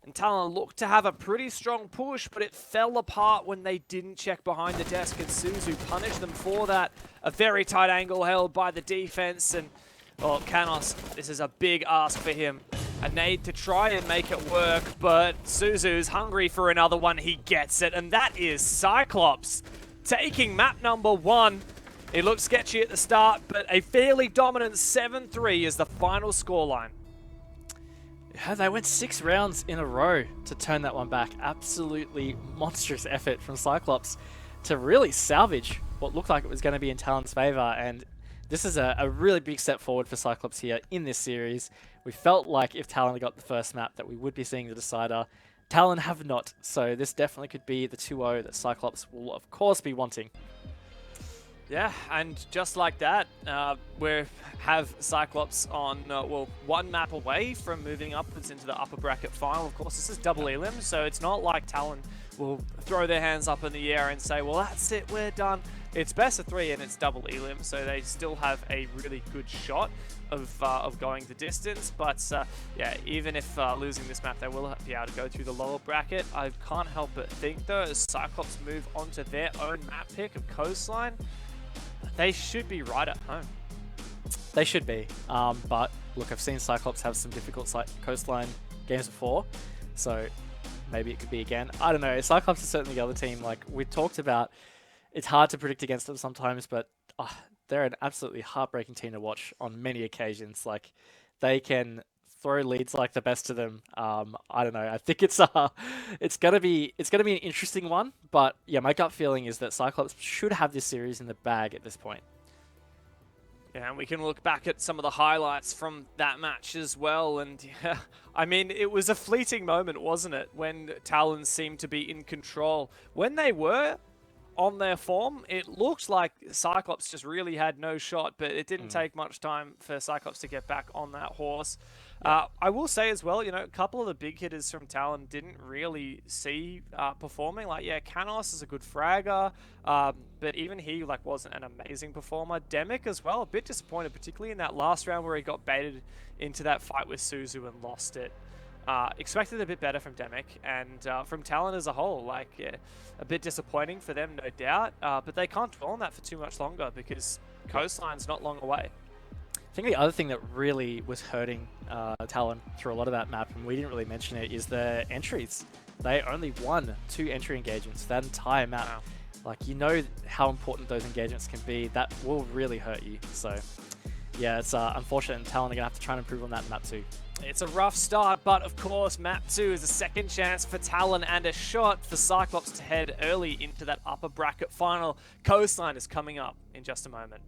And Talon looked to have a pretty strong push, but it fell apart when they didn't check behind the desk, and Suzu punished them for that. A very tight angle held by the defense, and well, Canos, this is a big ask for him. A nade to try and make it work, but Suzu's hungry for another one. He gets it, and that is Cyclops taking map number 1. It looked sketchy at the start, but a fairly dominant 7-3 is the final scoreline. Yeah, they went 6 rounds in a row to turn that one back. Absolutely monstrous effort from Cyclops to really salvage what looked like it was going to be in Talon's favor. And this is a really big step forward for Cyclops here in this series. We felt like if Talon got the first map that we would be seeing the decider. Talon have not, so this definitely could be the 2-0 that Cyclops will of course be wanting. Yeah, and just like that, we have Cyclops on, well, 1 map away from moving upwards into the upper bracket final. Of course, this is double elim, so it's not like Talon will throw their hands up in the air and say, well, that's it, we're done. It's best of 3 and it's double elim, so they still have a really good shot of going the distance. But yeah, even if losing this map, they will be able to go through the lower bracket. I can't help but think, though, as Cyclops move onto their own map pick of Coastline, they should be right at home. They should be, but look, I've seen Cyclops have some difficult Coastline games before, so maybe it could be again. I don't know. Cyclops is certainly the other team. Like we talked about, it's hard to predict against them sometimes, but they're an absolutely heartbreaking team to watch on many occasions. Like they can throw leads like the best of them. I don't know. I think it's gonna be an interesting one. But yeah, my gut feeling is that Cyclops should have this series in the bag at this point. Yeah, and we can look back at some of the highlights from that match as well. And yeah, I mean, it was a fleeting moment, wasn't it? When Talon seemed to be in control. When they were on their form, it looked like Cyclops just really had no shot, but it didn't take much time for Cyclops to get back on that horse. I will say as well, you know, a couple of the big hitters from Talon didn't really see performing. Like, yeah, Canos is a good fragger, but even he like wasn't an amazing performer. Demic as well, a bit disappointed, particularly in that last round where he got baited into that fight with Suzu and lost it. Expected a bit better from Demic, and from Talon as a whole, like, yeah, a bit disappointing for them, no doubt, but they can't dwell on that for too much longer because Coastline's not long away. I think the other thing that really was hurting Talon through a lot of that map, and we didn't really mention it, is the entries. They only won 2 entry engagements for that entire map. Wow. Like, you know how important those engagements can be. That will really hurt you. So, yeah, it's unfortunate, and Talon are going to have to try and improve on that in map 2. It's a rough start, but of course, map 2 is a second chance for Talon and a shot for Cyclops to head early into that upper bracket final. Coastline is coming up in just a moment.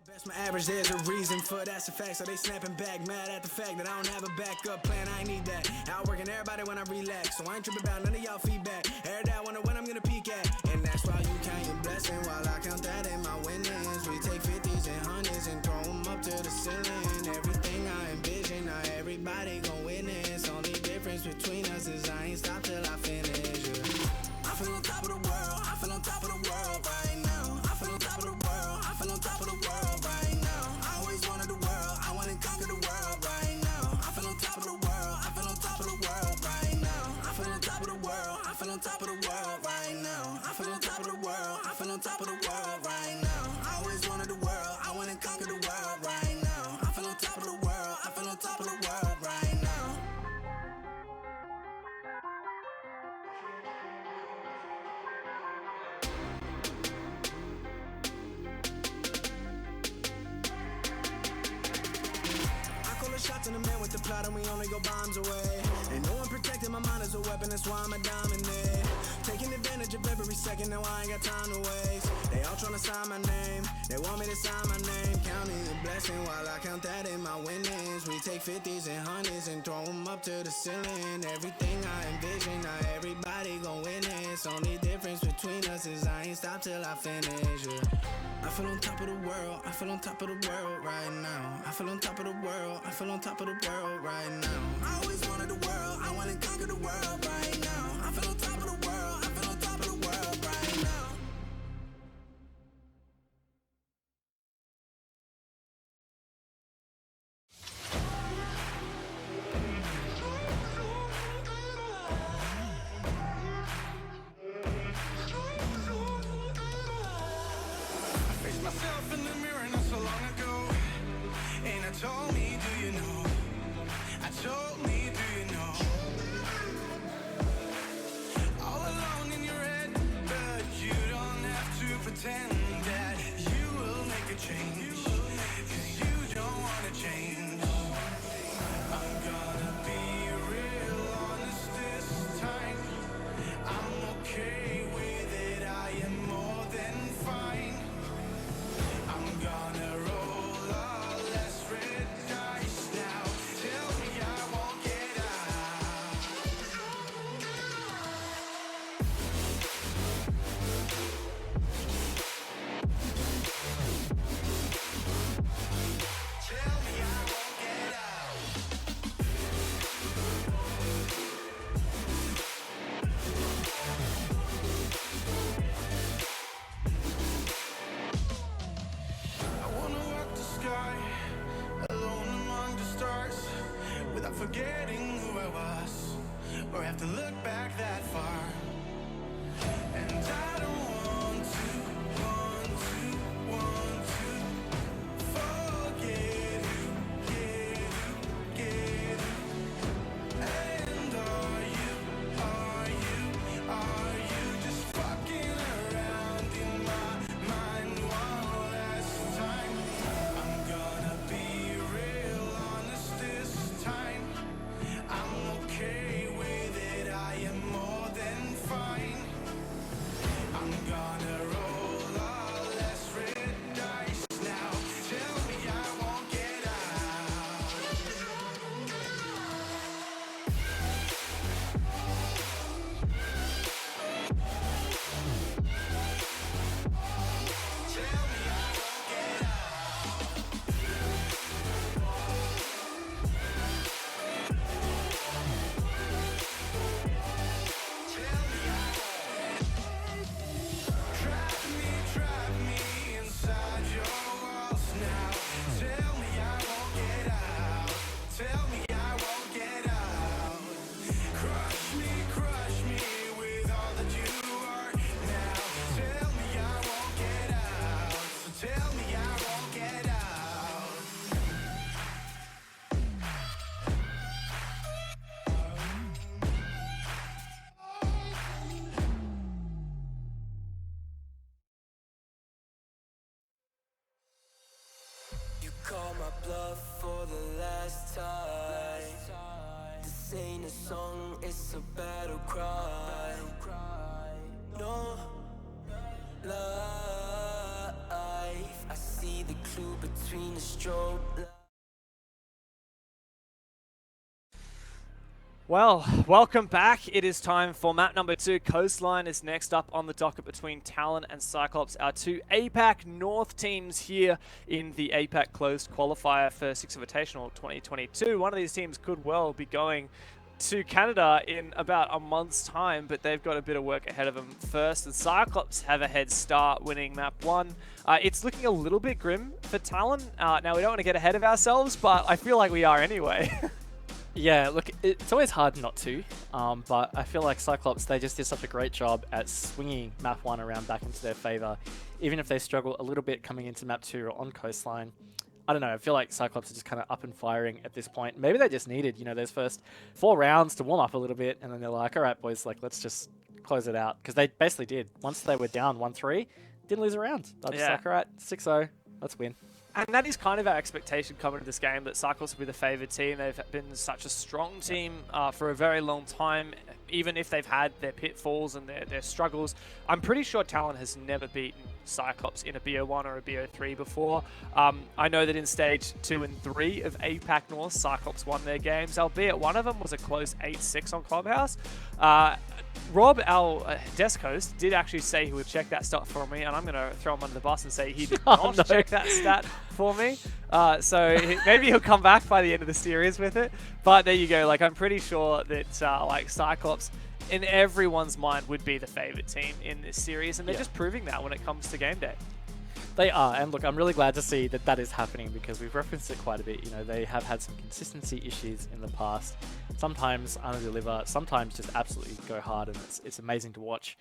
Best my average, there's a reason for that's a fact. So they snapping back, mad at the fact that I don't have a backup plan. I ain't need that. Outworking everybody when I relax, so I ain't tripping about none of y'all feedback. Every day I wonder when I'm gonna peak at, and that's why you count your blessing while I count that in my winnings. We take 50s and 100s and throw them up to the ceiling. Everything I envision, now everybody gon' witness. Only ain't stop till I finish, yeah. I feel on top of the world, I feel on top of the world right now. I feel on top of the world, I feel on top of the world right now. I always wanted the world, I wanna conquer the world right now. I feel on top of the world, I feel on top of the world right now. I feel on top of the world, I feel on top of the world right now. I feel on top of the world, I feel on top of the world right now. I always wanted the world, I wanna conquer the world right now. I feel on top of the world, I feel on top of the world right now. Shots in the man with the plot and we only go bombs away. Ain't no one protecting my mind as a weapon, that's why I'm a dominate. Taking advantage of every second, now I ain't got time to waste. They all tryna sign my name, they want me to sign my name. Counting a blessing while I count that in my winnings. We take 50s and 100s and throw them up to the ceiling. Everything I envision, not everybody gon' witness. Only difference between us is I ain't stop till I finish, yeah. I feel on top of the world, I feel on top of the world right now. I feel on top of the world, I feel on top of the world right now. I always wanted the world, I wanna conquer the world right now. I feel on top of the world, I feel on top of the world right now. Myself in the mirror not so long ago, and I told me, do you know? I told me, do you know? All alone in your head, but you don't have to pretend that you will make a change, 'cause you don't wanna change. I'm gonna be real honest this time. I'm okay with it, I am more than fine. I'm gonna roll all less red dice now. Tell me I won't get out. Tell me I won't get out. I wanna walk the sky alone among the stars without forgetting who I was or have to look back that far. And I don't want to forget who, get who. And are you just fucking around in my mind one last time? I'm gonna be real honest this time. I'm okay with it, I am more than fine. I'm gonna roll all less red dice now. Tell me I won't get out. Tell me I won't get out. Tell me I won't. Trap me inside your walls now. Tell me I won't get out. Tell me I won't get out. Crush me with all that you are now. Tell me I won't get out. So tell me I won't get out. You call my bluff for the last time. This ain't a song, it's a battle cry. No life, I see the clue between the strobe lights. Well, welcome back. It is time for map number 2. Coastline is next up on the docket between Talon and Cyclops, our two APAC North teams here in the APAC closed qualifier for Six Invitational 2022. One of these teams could well be going to Canada in about a month's time, but they've got a bit of work ahead of them first. And Cyclops have a head start winning map 1. It's looking a little bit grim for Talon. Now, we don't want to get ahead of ourselves, but I feel like we are anyway. Yeah, look, it's always hard not to, but I feel like Cyclops, they just did such a great job at swinging map 1 around back into their favor, even if they struggle a little bit coming into map 2 or on Coastline. I don't know, I feel like Cyclops are just kind of up and firing at this point. Maybe they just needed, you know, those first 4 rounds to warm up a little bit, and then they're like, all right, boys, like, let's just close it out. Because they basically did. Once they were down 1-3, didn't lose a round. They're just like, all right, 6-0, let's win. And that is kind of our expectation coming to this game, that Cyclops will be the favoured team. They've been such a strong team for a very long time, even if they've had their pitfalls and their struggles. I'm pretty sure Talon has never beaten Cyclops in a BO1 or a BO3 before. I know that in stage 2 and 3 of APAC North, Cyclops won their games, albeit one of them was a close 8-6 on Clubhouse. Rob, our desk host, did actually say he would check that stat for me, and I'm going to throw him under the bus and say he did not check that stat for me. Maybe he'll come back by the end of the series with it. But there you go. Like, I'm pretty sure that like Cyclops, in everyone's mind, would be the favorite team in this series, and they're just proving that when it comes to game day. They are, and look, I'm really glad to see that that is happening, because we've referenced it quite a bit. You know, they have had some consistency issues in the past. Sometimes under-deliver, sometimes just absolutely go hard, and it's amazing to watch.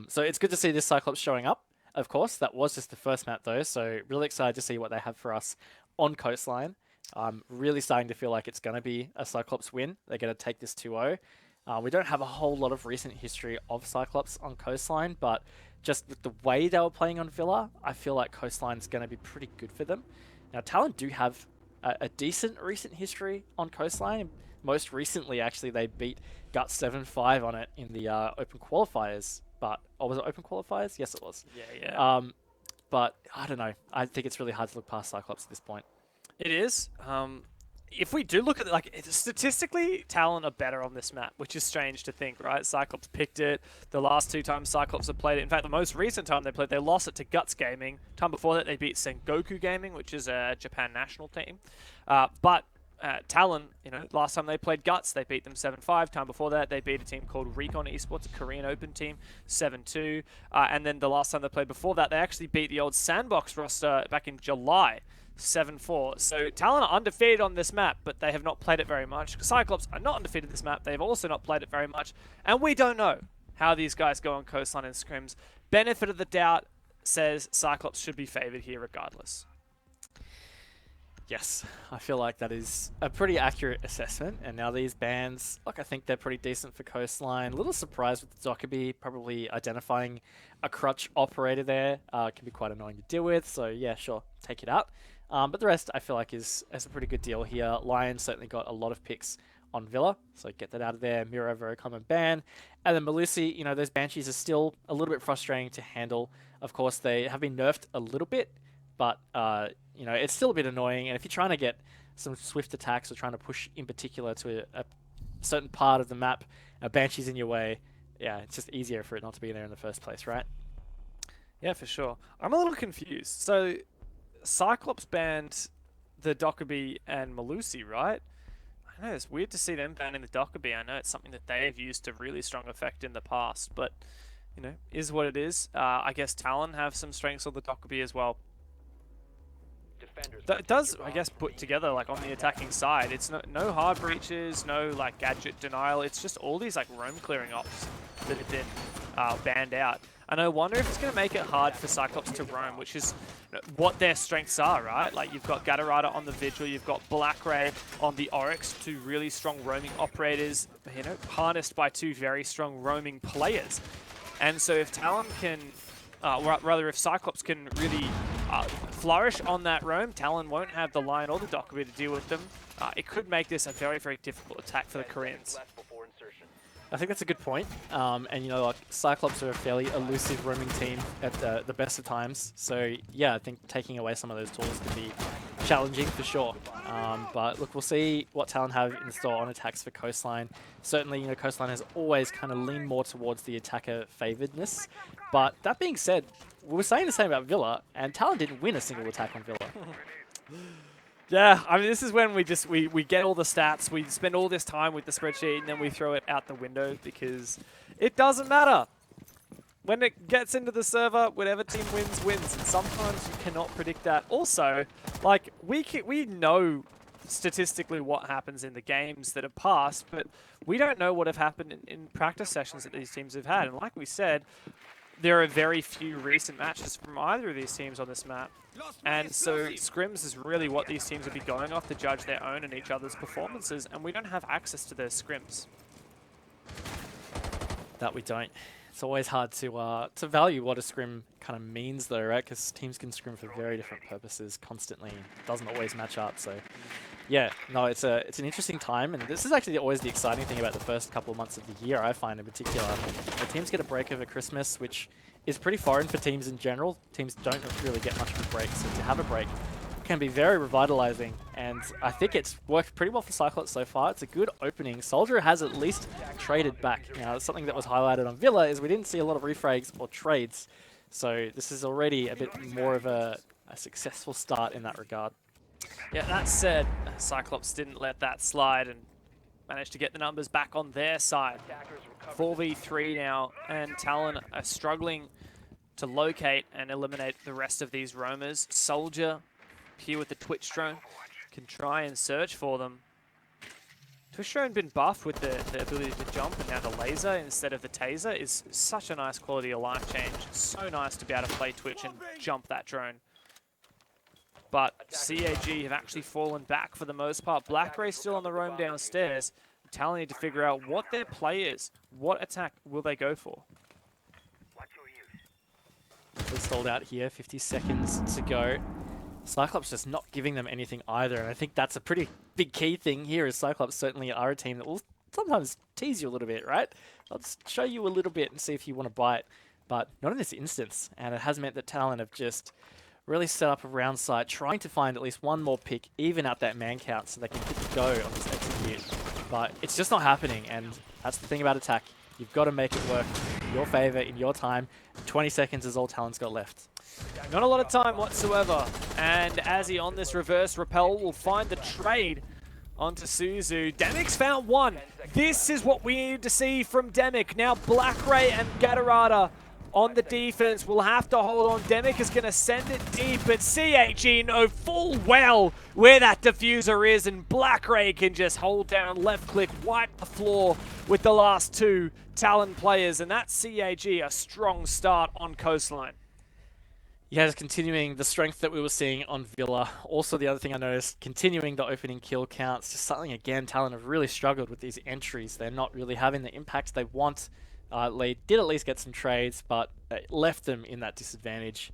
So it's good to see this Cyclops showing up. Of course, that was just the first map though, so really excited to see what they have for us on Coastline. Really starting to feel like it's going to be a Cyclops win. They're going to take this 2-0. We don't have a whole lot of recent history of Cyclops on Coastline, but just with the way they were playing on Villa, I feel like Coastline's going to be pretty good for them. Now, Talon do have a decent recent history on Coastline. Most recently, actually, they beat Guts 7-5 on it in the Open Qualifiers. Or was it Open Qualifiers? Yes, it was. Yeah. But I don't know. I think it's really hard to look past Cyclops at this point. It is. If we do look at it, like, statistically, Talon are better on this map, which is strange to think, right? Cyclops picked it. The last 2 times Cyclops have played it, in fact, the most recent time they played, they lost it to Guts Gaming. Time before that, they beat Sengoku Gaming, which is a Japan national team. But Talon, you know, last time they played Guts, they beat them 7-5. Time before that, they beat a team called Recon Esports, a Korean Open team, 7-2. And then the last time they played before that, they actually beat the old Sandbox roster back in July, 7-4. So Talon are undefeated on this map, but they have not played it very much. Cyclops are not undefeated this map. They've also not played it very much. And we don't know how these guys go on Coastline and scrims. Benefit of the doubt says Cyclops should be favored here regardless. Yes, I feel like that is a pretty accurate assessment. And now these bans, look, I think they're pretty decent for Coastline. A little surprised with Dockerby probably identifying a crutch operator there. Can be quite annoying to deal with. So yeah, sure, take it out. But the rest I feel like is a pretty good deal here. Lion certainly got a lot of picks on Villa, so get that out of there. Miro, very common ban. And then Malusi, you know, those Banshees are still a little bit frustrating to handle. Of course, they have been nerfed a little bit, but you know, it's still a bit annoying. And if you're trying to get some swift attacks or trying to push in particular to a certain part of the map, a Banshee's in your way, yeah, it's just easier for it not to be there in the first place, right? Yeah, for sure. I'm a little confused. So Cyclops banned the Dockerby and Malusi, right? I know, it's weird to see them banning the Dockerby. I know it's something that they have used to really strong effect in the past, but, you know, is what it is. I guess Talon have some strengths on the Dockerby as well. That does, I guess, put together, like, on the attacking side, it's no hard breaches, no, like, gadget denial. It's just all these, like, roam clearing ops that have been banned out. And I wonder if it's going to make it hard for Cyclops to roam, which is what their strengths are, right? Like, you've got Gatorada on the Vigil, you've got Black Ray on the Oryx, 2 really strong roaming operators, you know, harnessed by 2 very strong roaming players. And so if Talon can, rather if Cyclops can really flourish on that roam, Talon won't have the Lion or the Dockerby to deal with them. It could make this a very, very difficult attack for the Koreans. I think that's a good point. And, you know, like, Cyclops are a fairly elusive roaming team at the best of times. So, yeah, I think taking away some of those tools could be challenging for sure. But, look, we'll see what Talon have in store on attacks for Coastline. Certainly, you know, Coastline has always kind of leaned more towards the attacker favoredness. But that being said, we were saying the same about Villa, and Talon didn't win a single attack on Villa. Yeah, I mean, this is when we get all the stats, we spend all this time with the spreadsheet, and then we throw it out the window because it doesn't matter. When it gets into the server, whatever team wins, and sometimes you cannot predict that. Also, like, we know statistically what happens in the games that have passed, but we don't know what have happened in practice sessions that these teams have had. And like we said, there are very few recent matches from either of these teams on this map. And so scrims is really what these teams will be going off to judge their own and each other's performances, and we don't have access to those scrims. That we don't. It's always hard to value what a scrim kind of means, though, right? Because teams can scrim for very different purposes constantly. It doesn't always match up. So, yeah, no, it's an interesting time, and this is actually always the exciting thing about the first couple of months of the year. I find in particular, the teams get a break over Christmas, which is pretty foreign for teams in general. Teams don't really get much of a break, so to have a break can be very revitalizing, and I think it's worked pretty well for Cyclops so far. It's a good opening. Soldier has at least traded back. Now, something that was highlighted on Villa is we didn't see a lot of refrags or trades, so this is already a bit more of a successful start in that regard. Yeah, that said, Cyclops didn't let that slide and managed to get the numbers back on their side. 4v3 now, and Talon are struggling to locate and eliminate the rest of these roamers. Soldier here with the Twitch drone can try and search for them. Twitch drone been buffed with the ability to jump, and now the laser instead of the taser is such a nice quality of life change. So nice to be able to play Twitch and jump that drone. But CAG have actually fallen back for the most part. Blackbeard still on the roam downstairs. Talon need to figure out what their play is. What attack will they go for? We're stalled out here, 50 seconds to go. Cyclops just not giving them anything either, and I think that's a pretty big key thing here, is Cyclops certainly are a team that will sometimes tease you a little bit, right? I'll just show you a little bit and see if you want to bite, but not in this instance, and it has meant that Talon have just really set up a round site, trying to find at least one more pick, even out that man count, so they can hit the go on this execute. But it's just not happening, and that's the thing about attack. You've got to make it work in your favor, in your time. 20 seconds is all Talon's got left. Not a lot of time whatsoever. And as he on this reverse repel will find the trade onto Suzu. Demic's found one. This is what we need to see from Demic. Now Blackray and Gatorada on the defense will have to hold on. Demic is going to send it deep, but CAG know full well where that diffuser is, and Blackray can just hold down, left click, wipe the floor with the last two Talon players, and that's CAG, a strong start on Coastline. Yeah, just continuing the strength that we were seeing on Villa. Also, the other thing I noticed, continuing the opening kill counts, just something, again, Talon have really struggled with these entries. They're not really having the impact they want. They did at least get some trades, but it left them in that disadvantage.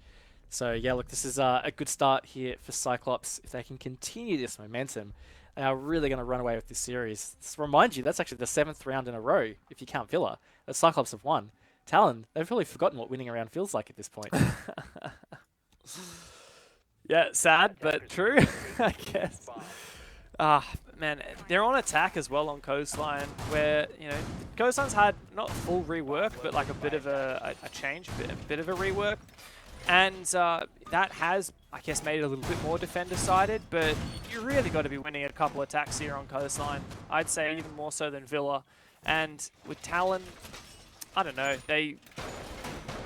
So yeah, look, this is a good start here for Cyclops. If they can continue this momentum, they are really going to run away with this series. To remind you, that's actually the 7th round in a row, if you count Villa, that Cyclops have won. Talon, they've really forgotten what winning a round feels like at this point. Yeah, sad, but true, I guess. Man, they're on attack as well on Coastline, where, you know, Coastline's had not full rework, but like a bit of a change, a bit of a rework. And that has, I guess, made it a little bit more defender-sided, but you really got to be winning a couple attacks here on Coastline. I'd say even more so than Villa. And with Talon, I don't know, they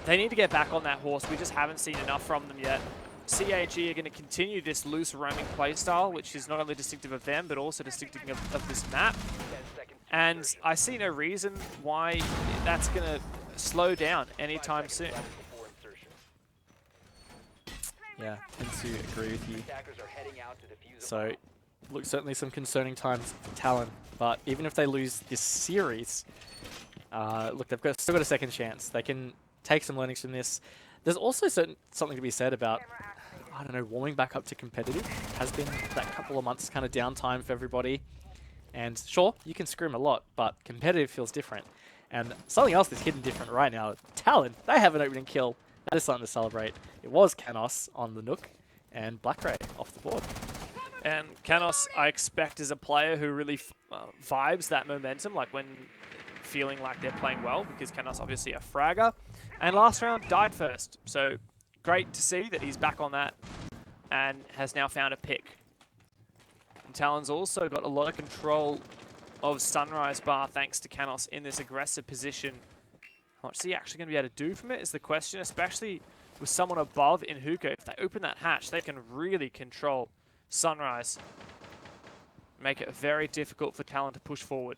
need to get back on that horse. We just haven't seen enough from them yet. CAG are going to continue this loose roaming playstyle, which is not only distinctive of them, but also distinctive of this map. And I see no reason why that's going to slow down anytime soon. Yeah, tend to agree with you. So, look, certainly some concerning times for Talon, but even if they lose this series, look, they've still got a second chance. They can take some learnings from this. There's also something to be said about, I don't know, warming back up to competitive. Has been that couple of months kind of downtime for everybody. And sure, you can scrim a lot, but competitive feels different. And something else that's hidden different right now, Talon, they have an opening kill. That is something to celebrate. It was Canos on the Nook and Blackray off the board. And Canos, I expect, is a player who really vibes that momentum, like when feeling like they're playing well, because Canos obviously a fragger. And last round died first, so great to see that he's back on that and has now found a pick. Talon's also got a lot of control of Sunrise Bar thanks to Canos in this aggressive position. How much is he actually going to be able to do from it is the question, especially with someone above in Hookah. If they open that hatch, they can really control Sunrise. Make it very difficult for Talon to push forward.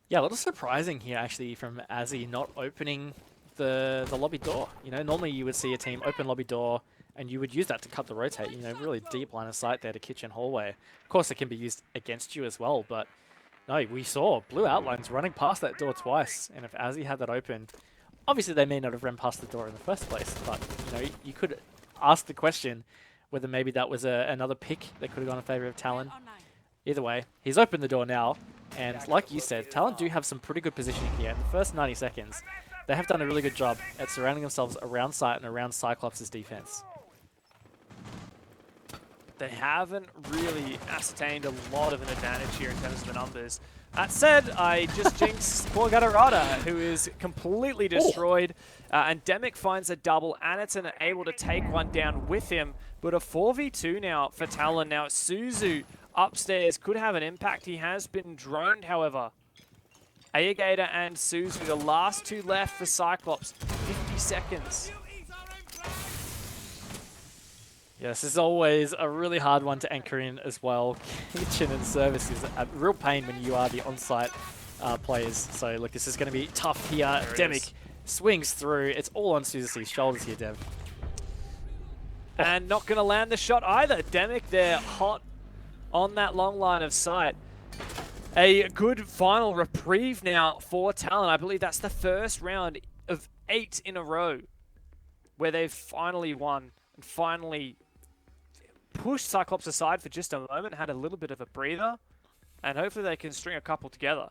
Yeah, a little surprising here actually from Azzy not opening the lobby door. You know, normally you would see a team open lobby door and you would use that to cut the rotate. You know, really deep line of sight there to kitchen hallway. Of course, it can be used against you as well, but no, we saw blue outlines running past that door twice, and if Azzy had that open, obviously they may not have run past the door in the first place, but you know, you could ask the question whether maybe that was another pick that could have gone in favor of Talon. Either way, he's opened the door now, and like you said, Talon do have some pretty good positioning here. In the first 90 seconds, they have done a really good job at surrounding themselves around site and around Cyclops' defense. They haven't really ascertained a lot of an advantage here in terms of the numbers. That said, I just jinxed poor Gatarada, who is completely destroyed. And Demic finds a double. Anaton are able to take one down with him. But a 4v2 now for Talon. Now Suzu upstairs could have an impact. He has been droned, however. Ayagator and Suzu, the last two left for Cyclops. 50 seconds. Yes, this is always a really hard one to anchor in as well. Kitchen and service is a real pain when you are the on-site players. So look, this is going to be tough here. Demic swings through. It's all on Suzu's shoulders here, Dev. And not going to land the shot either. Demic there, hot on that long line of sight. A good final reprieve now for Talon. I believe that's the first round of 8 in a row where they've finally won and finally pushed Cyclops aside for just a moment, had a little bit of a breather, and hopefully they can string a couple together.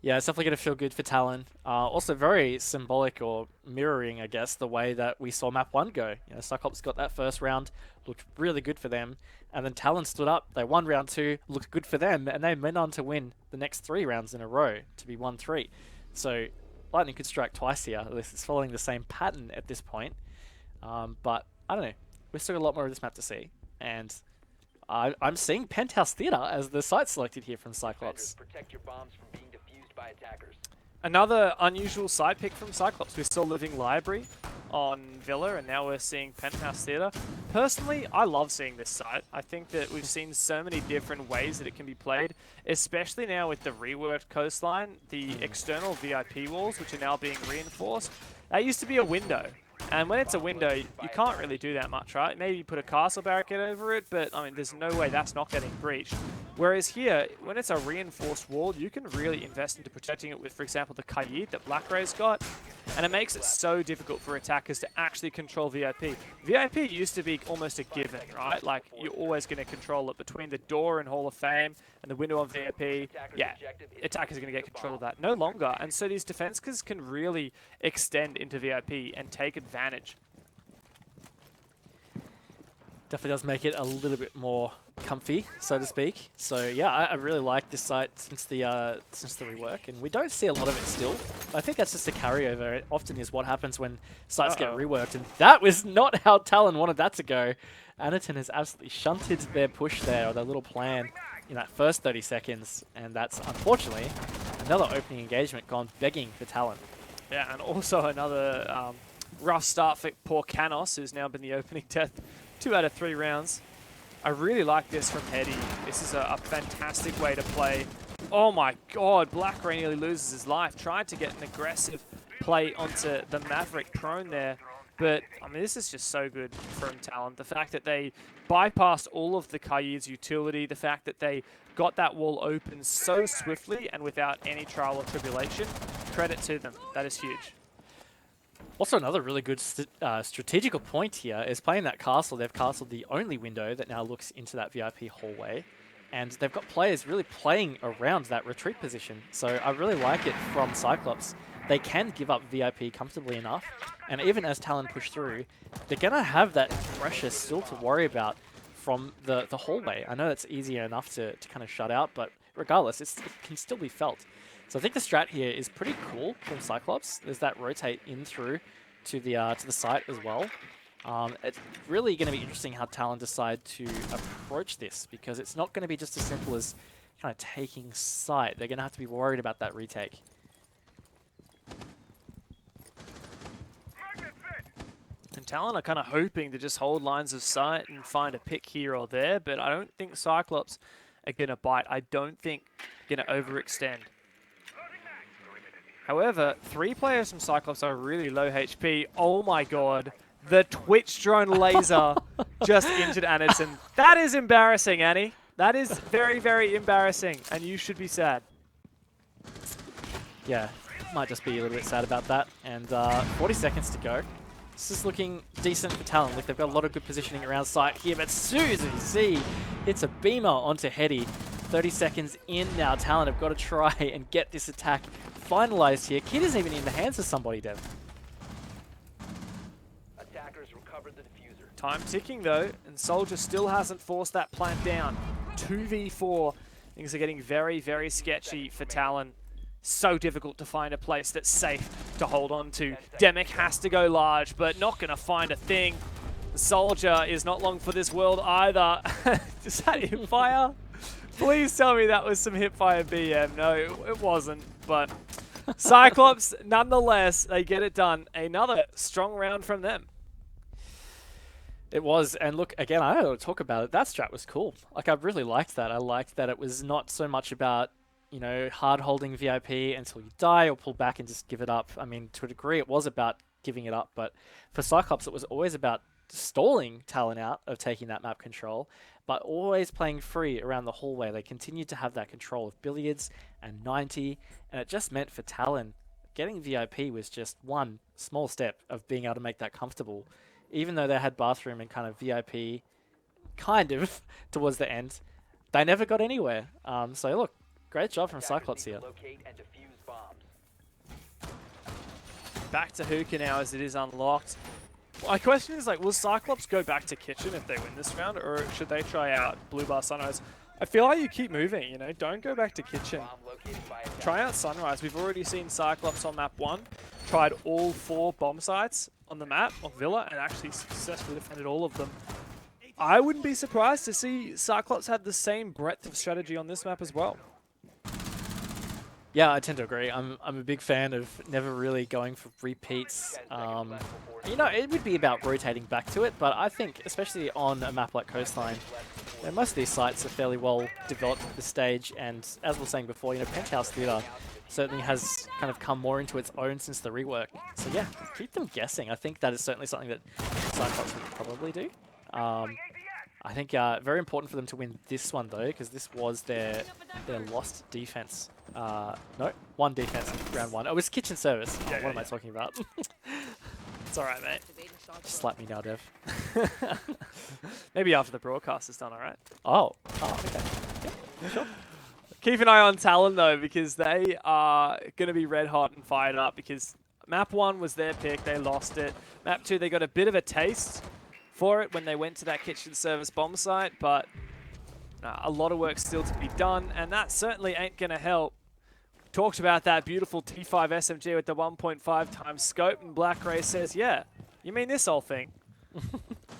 Yeah, it's definitely going to feel good for Talon. Also very symbolic or mirroring, I guess, the way that we saw map 1 go. You know, Cyclops got that first round, looked really good for them, and then Talon stood up, they won round 2, looked good for them, and they went on to win the next 3 rounds in a row to be 1-3. So lightning could strike twice here. It's following the same pattern at this point. But I don't know. We've still got a lot more of this map to see. And I'm seeing Penthouse Theater as the site selected here from Cyclops. Protect your bombs from being defused by attackers. Another unusual side pick from Cyclops. We saw Living Library on Villa, and now we're seeing Penthouse Theater. Personally, I love seeing this site. I think that we've seen so many different ways that it can be played, especially now with the reworked Coastline, the external VIP walls, which are now being reinforced. That used to be a window. And when it's a window, you can't really do that much, right? Maybe you put a castle barricade over it, but I mean, there's no way that's not getting breached. Whereas here, when it's a reinforced wall, you can really invest into protecting it with, for example, the Kaid that Black Ray's got. And it makes it so difficult for attackers to actually control VIP. VIP used to be almost a given, right? Like, you're always going to control it between the door in Hall of Fame and the window on VIP. Yeah, attackers are going to get control of that. No longer. And so these defenses can really extend into VIP and take advantage. Definitely does make it a little bit more comfy, so to speak. So yeah, I really like this site since the rework, and we don't see a lot of it still. I think that's just a carryover. It often is what happens when sites get reworked, and that was not how Talon wanted that to go. Anaton has absolutely shunted their push there, or their little plan, in that first 30 seconds, and that's unfortunately another opening engagement gone begging for Talon. Yeah, and also another rough start for poor Canos, who's now been the opening death 2 out of 3 rounds. I really like this from Hetty. This is a fantastic way to play. Oh my god, Black Ray nearly loses his life. Tried to get an aggressive play onto the Maverick prone there. But, I mean, this is just so good from Talon. The fact that they bypassed all of the Kaid's utility, the fact that they got that wall open so swiftly and without any trial or tribulation, credit to them. That is huge. Also, another really good strategical point here is playing that castle. They've castled the only window that now looks into that VIP hallway. And they've got players really playing around that retreat position. So I really like it from Cyclops. They can give up VIP comfortably enough. And even as Talon push through, they're going to have that pressure still to worry about from the hallway. I know that's easier enough to kind of shut out, but regardless, it can still be felt. So I think the strat here is pretty cool from Cyclops. There's that rotate in through to the site as well. It's really going to be interesting how Talon decide to approach this, because it's not going to be just as simple as kind of taking sight. They're going to have to be worried about that retake. And Talon are kind of hoping to just hold lines of sight and find a pick here or there, but I don't think Cyclops are going to bite. I don't think going to overextend. However, 3 players from Cyclops are really low HP. Oh my god. The Twitch drone laser just injured Anderson. That is embarrassing, Annie. That is very, very embarrassing, and you should be sad. Yeah, might just be a little bit sad about that. And 40 seconds to go. This is looking decent for Talon. Like, they've got a lot of good positioning around sight here, but Susie Z hits a beamer onto Hetty. 30 seconds in now. Talon have got to try and get this attack finalized here. Kid isn't even in the hands of somebody, Dev. Attackers recovered the diffuser. Time ticking though, and Soldier still hasn't forced that plant down. 2v4. Things are getting very, very sketchy for Talon. So difficult to find a place that's safe to hold on to. Demic has to go large, but not going to find a thing. The Soldier is not long for this world either. Is that hipfire? Please tell me that was some hipfire BM. No, it wasn't, but Cyclops, nonetheless, they get it done. Another strong round from them. It was, and look, again, I don't want to talk about it. That strat was cool. Like, I really liked that. I liked that it was not so much about, you know, hard-holding VIP until you die or pull back and just give it up. I mean, to a degree, it was about giving it up, but for Cyclops, it was always about stalling Talon out of taking that map control, but always playing free around the hallway. They continued to have that control of billiards and 90, and it just meant for Talon, getting VIP was just one small step of being able to make that comfortable. Even though they had bathroom and kind of VIP kind of towards the end, they never got anywhere. So look, great job from Cyclops here. Locate and defuse bombs. Back to Hookah now as it is unlocked. My question is, like, will Cyclops go back to Kitchen if they win this round, or should they try out Blue Bar Sunrise? I feel like you keep moving, you know, don't go back to Kitchen. Bomb located by attacker. Try out Sunrise. We've already seen Cyclops on map 1, tried all 4 bomb sites on the map of Villa and actually successfully defended all of them. I wouldn't be surprised to see Cyclops have the same breadth of strategy on this map as well. Yeah, I tend to agree. I'm a big fan of never really going for repeats. You know, it would be about rotating back to it, but I think, especially on a map like Coastline, you know, most of these sites are fairly well developed at this stage, and as we were saying before, you know, Penthouse Theatre certainly has kind of come more into its own since the rework. So yeah, keep them guessing. I think that is certainly something that Cyclops would probably do. I think very important for them to win this one though, because this was their lost defense. No, 1 defense in round 1. Oh, it was kitchen service. Oh, what am I talking about? It's alright, mate. Just slap me now, Dev. Maybe after the broadcast is done, alright? Oh, okay. Yeah, sure. Keep an eye on Talon though, because they are going to be red hot and fired up, because map 1 was their pick, they lost it. Map 2, they got a bit of a taste for it when they went to that kitchen service bomb site, but a lot of work still to be done, and that certainly ain't going to help. Talked about that beautiful T5 SMG with the 1.5 times scope, and Black Ray says, yeah, you mean this whole thing?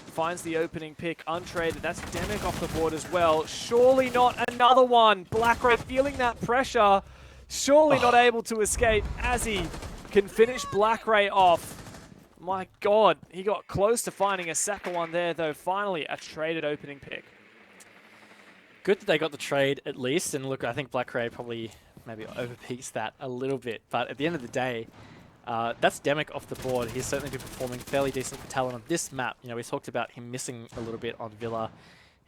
Finds the opening pick, untraded. That's Demic off the board as well. Surely not another one. Black Ray feeling that pressure. Surely not able to escape as he can finish Black Ray off. My God, he got close to finding a second one there, though. Finally, a traded opening pick. Good that they got the trade at least, and look, I think Black Ray probably maybe overpeaks that a little bit, but at the end of the day, that's Demic off the board. He's certainly been performing fairly decent for Talon on this map. You know, we talked about him missing a little bit on Villa.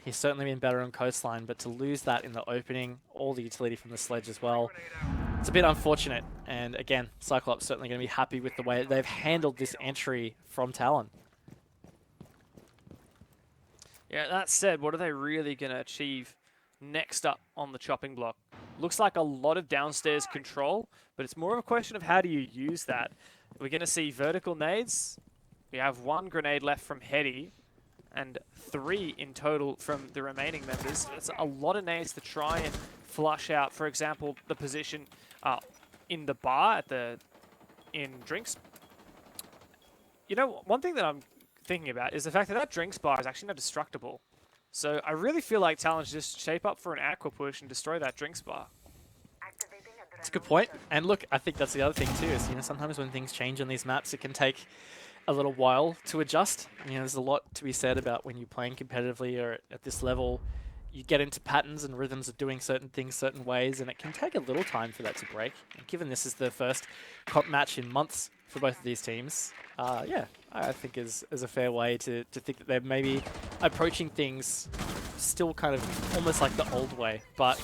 He's certainly been better on Coastline, but to lose that in the opening, all the utility from the sledge as well, it's a bit unfortunate. And again, Cyclops certainly going to be happy with the way they've handled this entry from Talon. Yeah, that said, what are they really going to achieve next up on the chopping block? Looks like a lot of downstairs control, but it's more of a question of how do you use that. We're going to see vertical nades. We have 1 grenade left from Hetty, and 3 in total from the remaining members. It's a lot of nades to try and flush out, for example, the position in the bar in drinks. You know, one thing that I'm thinking about is the fact that that drinks bar is actually not destructible. So I really feel like Talon should just shape up for an aqua push and destroy that drinks bar. That's a good point. And look, I think that's the other thing too, is, you know, sometimes when things change on these maps, it can take a little while to adjust. You know, there's a lot to be said about when you're playing competitively or at this level, you get into patterns and rhythms of doing certain things certain ways, and it can take a little time for that to break. And given this is the first comp match in months for both of these teams, yeah, I think is a fair way to think that they're maybe approaching things still kind of almost like the old way. But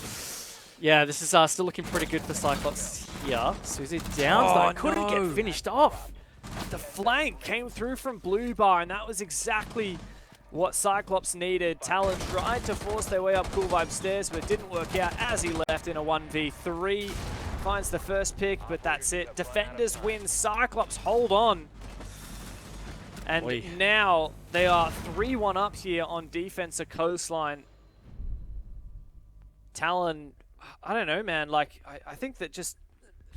yeah, this is still looking pretty good for Cyclops here. Susie down, but couldn't get finished off. The flank came through from blue bar, and that was exactly what Cyclops needed. Talon tried to force their way up Cool Vibe stairs, but it didn't work out as he left in a 1v3. Finds the first pick, but that's it. Defenders win. Cyclops hold on. And now they are 3-1 up here on defense of Coastline. Talon, I don't know, man. Like, I think that just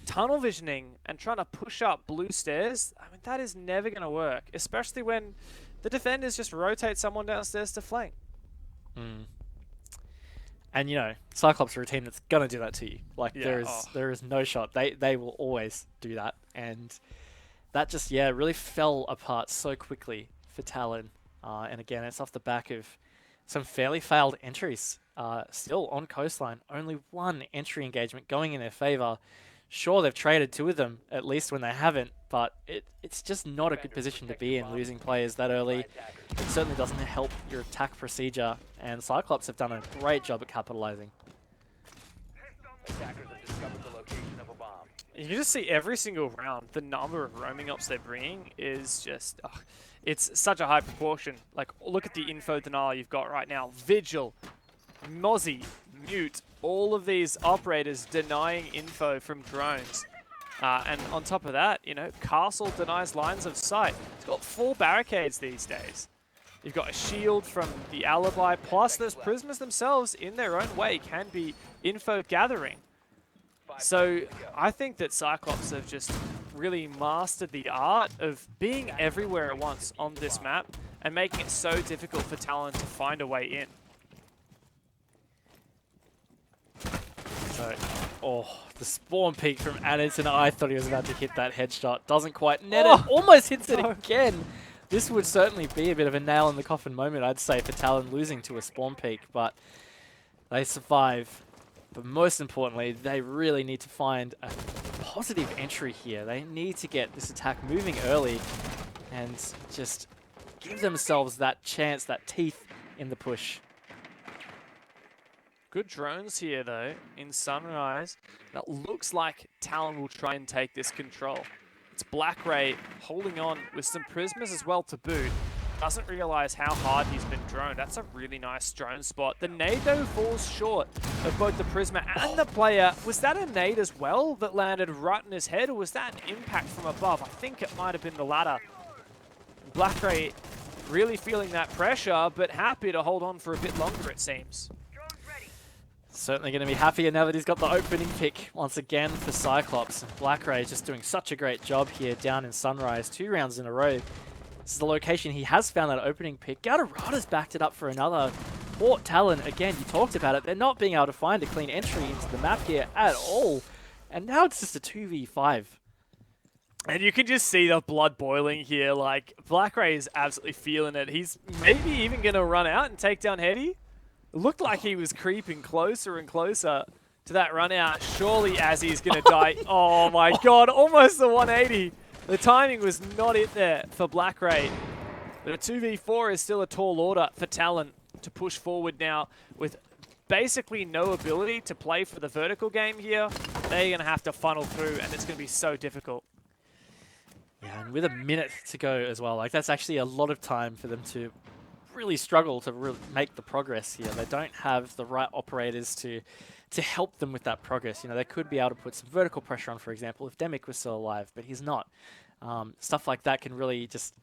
tunnel visioning and trying to push up blue stairs, I mean, that is never going to work, especially when the defenders just rotate someone downstairs to flank. And, you know, Cyclops are a team that's going to do that to you. Like, Yeah, there is no shot. They will always do that. And that just, yeah, really fell apart so quickly for Talon. And again, it's off the back of some fairly failed entries. Still on Coastline, only one entry engagement going in their favor. Sure, they've traded 2 of them, at least when they haven't, but it's just not a good position to be in, losing players that early. It certainly doesn't help your attack procedure, and Cyclops have done a great job at capitalizing. Attackers have discovered the location of a bomb. You can just see every single round, the number of roaming ops they're bringing is just, it's such a high proportion. Like, look at the info denial you've got right now. Vigil, Mozzie, Mute, all of these operators denying info from drones. And on top of that, you know, Castle denies lines of sight. It's got 4 barricades these days. You've got a shield from the alibi, plus those prisoners themselves in their own way can be info gathering. So I think that Cyclops have just really mastered the art of being everywhere at once on this map and making it so difficult for Talon to find a way in. So, the spawn peek from Anderson. I thought he was about to hit that headshot. Doesn't quite net it. Almost hits it again. This would certainly be a bit of a nail in the coffin moment, I'd say, for Talon losing to a spawn peek. But they survive. But most importantly, they really need to find a positive entry here. They need to get this attack moving early and just give themselves that chance, that teeth in the push. Good drones here, though, in Sunrise. That looks like Talon will try and take this control. It's Black Ray holding on with some prisoners as well to boot. Doesn't realize how hard he's been droned. That's a really nice drone spot. The nade, though, falls short of both the Prisma and the player. Was that a nade as well that landed right in his head, or was that an impact from above? I think it might have been the latter. Black Ray really feeling that pressure, but happy to hold on for a bit longer, it seems. Certainly going to be happier now that he's got the opening pick once again for Cyclops. Black Ray just doing such a great job here down in Sunrise, 2 rounds in a row. This is the location he has found that opening pick. Galderada's backed it up for another. Port Talon, again, you talked about it. They're not being able to find a clean entry into the map here at all. And now it's just a 2v5. And you can just see the blood boiling here. Like, Black Ray is absolutely feeling it. He's maybe even going to run out and take down Heady. It looked like he was creeping closer and closer to that run out. Surely Azzy's going to die. Oh my god, almost the 180. The timing was not it there for Black Ray. But a 2v4 is still a tall order for Talon to push forward now with basically no ability to play for the vertical game here. They're going to have to funnel through, and it's going to be so difficult. Yeah, and with a minute to go as well. Like, that's actually a lot of time for them to really struggle to make the progress here. They don't have the right operators to help them with that progress. You know, they could be able to put some vertical pressure on, for example, if Demic was still alive, but he's not. Stuff like that can really just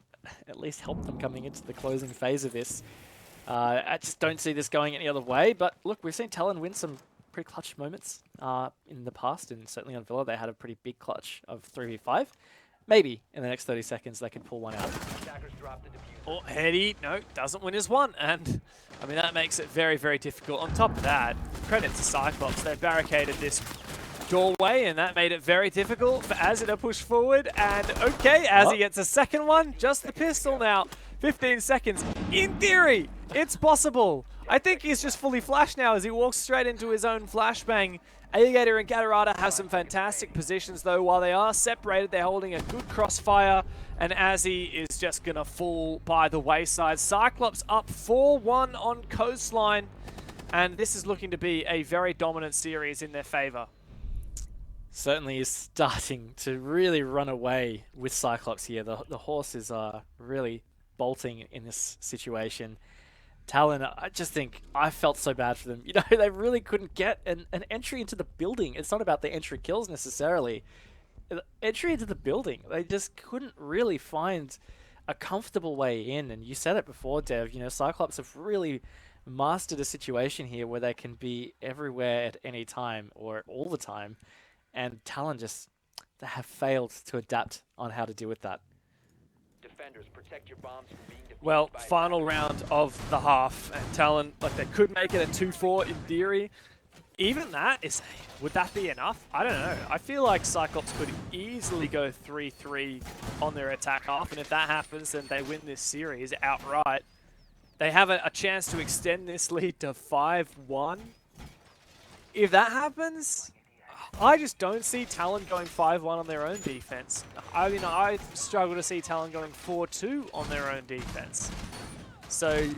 at least help them coming into the closing phase of this. I just don't see this going any other way, but look, we've seen Talon win some pretty clutch moments in the past, and certainly on Villa they had a pretty big clutch of 3v5. maybe in the next 30 seconds they can pull one out. Attackers drop the diffuser. Oh, Heady, no, doesn't win his one. And, I mean, that makes it very, very difficult. On top of that, credit to Cyclops. They barricaded this doorway, and that made it very difficult for Azzy to push forward. And, okay, Azzy gets a second one. Just the pistol now. 15 seconds. In theory, it's possible. I think he's just fully flashed now as he walks straight into his own flashbang. Alligator and Gatorada have some fantastic positions, though. While they are separated, they're holding a good crossfire, and Azzy is just going to fall by the wayside. Cyclops up 4-1 on Coastline, and this is looking to be a very dominant series in their favor. Certainly is starting to really run away with Cyclops here. The horses are really bolting in this situation. Talon, I just think I felt so bad for them. You know, they really couldn't get an entry into the building. It's not about the entry kills necessarily. Entry into the building, they just couldn't really find a comfortable way in. And you said it before, Dev, you know, Cyclops have really mastered a situation here where they can be everywhere at any time or all the time. And Talon just, they have failed to adapt on how to deal with that. Defenders, protect your bombs from being defused Well, by final round of the half, and Talon, like, they could make it a 2-4 in theory. Even that is, would that be enough? I don't know. I feel like Cyclops could easily go 3-3 on their attack half, and if that happens, then they win this series outright. They have a chance to extend this lead to 5-1. If that happens, I just don't see Talon going 5-1 on their own defense. I mean, I struggle to see Talon going 4-2 on their own defense. So,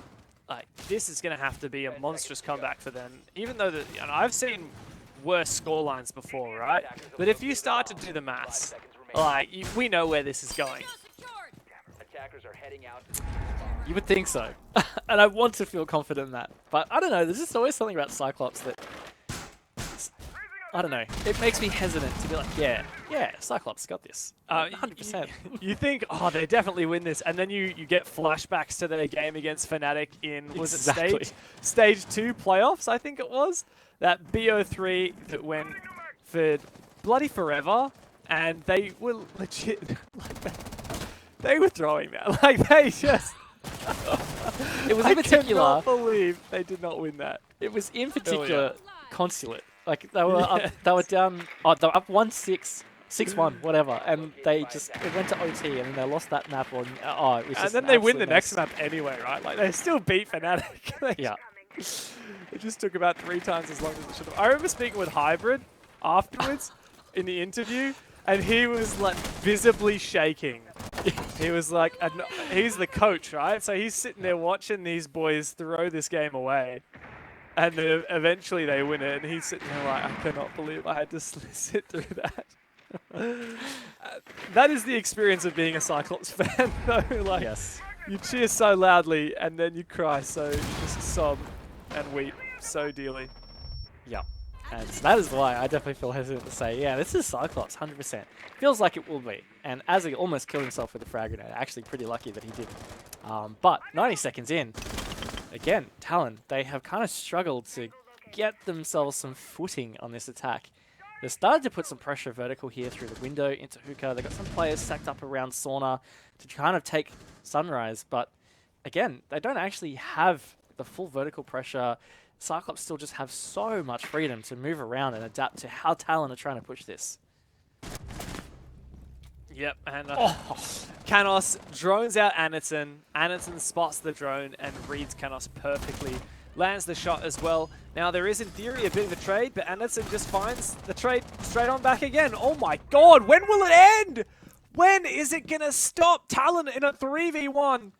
like, this is going to have to be a monstrous comeback for them. Even though, you know, I've seen worse scorelines before, right? But if you start to do the maths, like, we know where this is going. attackers are heading out. You would think so. And I want to feel confident in that. But I don't know, there's just always something about Cyclops that, I don't know, it makes me hesitant to be like, yeah, Cyclops got this. 100%. You think, oh, they definitely win this, and then you get flashbacks to their game against Fnatic in, was Exactly. it stage 2 playoffs, I think it was? That BO3 that went for bloody forever, and they were legit, like, they were throwing that. Like, they just... It was I in particular, cannot believe they did not win that. it was in particular Consulate. Like, they were up, they were down, they were up 1-6, 6-1, whatever, and they just, it went to OT, and then they lost that map on, it was just And then an they win the absolute next mess. map anyway, right? Like, they still beat Fnatic. They Yeah. It just took about 3 times as long as it should have. I remember speaking with Hybrid afterwards in the interview, and he was like visibly shaking. He was like, he's the coach, right? So he's sitting there watching these boys throw this game away. And then eventually they win it, and he's sitting there like, I cannot believe I had to sit through that. That is the experience of being a Cyclops fan, though. Like, Yes. you cheer so loudly, and then you cry, so you just sob and weep so dearly. Yeah. And so that is why I definitely feel hesitant to say, yeah, this is Cyclops, 100%. Feels like it will be. And Azzy almost killed himself with a frag grenade. Actually, pretty lucky that he didn't. But 90 seconds in, again, Talon, they have kind of struggled to get themselves some footing on this attack. They've started to put some pressure vertical here through the window into Hookah. They've got some players stacked up around Sauna to kind of take Sunrise. But again, they don't actually have the full vertical pressure. Cyclops still just have so much freedom to move around and adapt to how Talon are trying to push this. Yep, and Canos drones out Anderson. Anderson spots the drone and reads Canos perfectly. Lands the shot as well. Now, there is, in theory, a bit of a trade, but Anderson just finds the trade straight on back again. Oh my god, when will it end? When is it going to stop? Talon in a 3v1.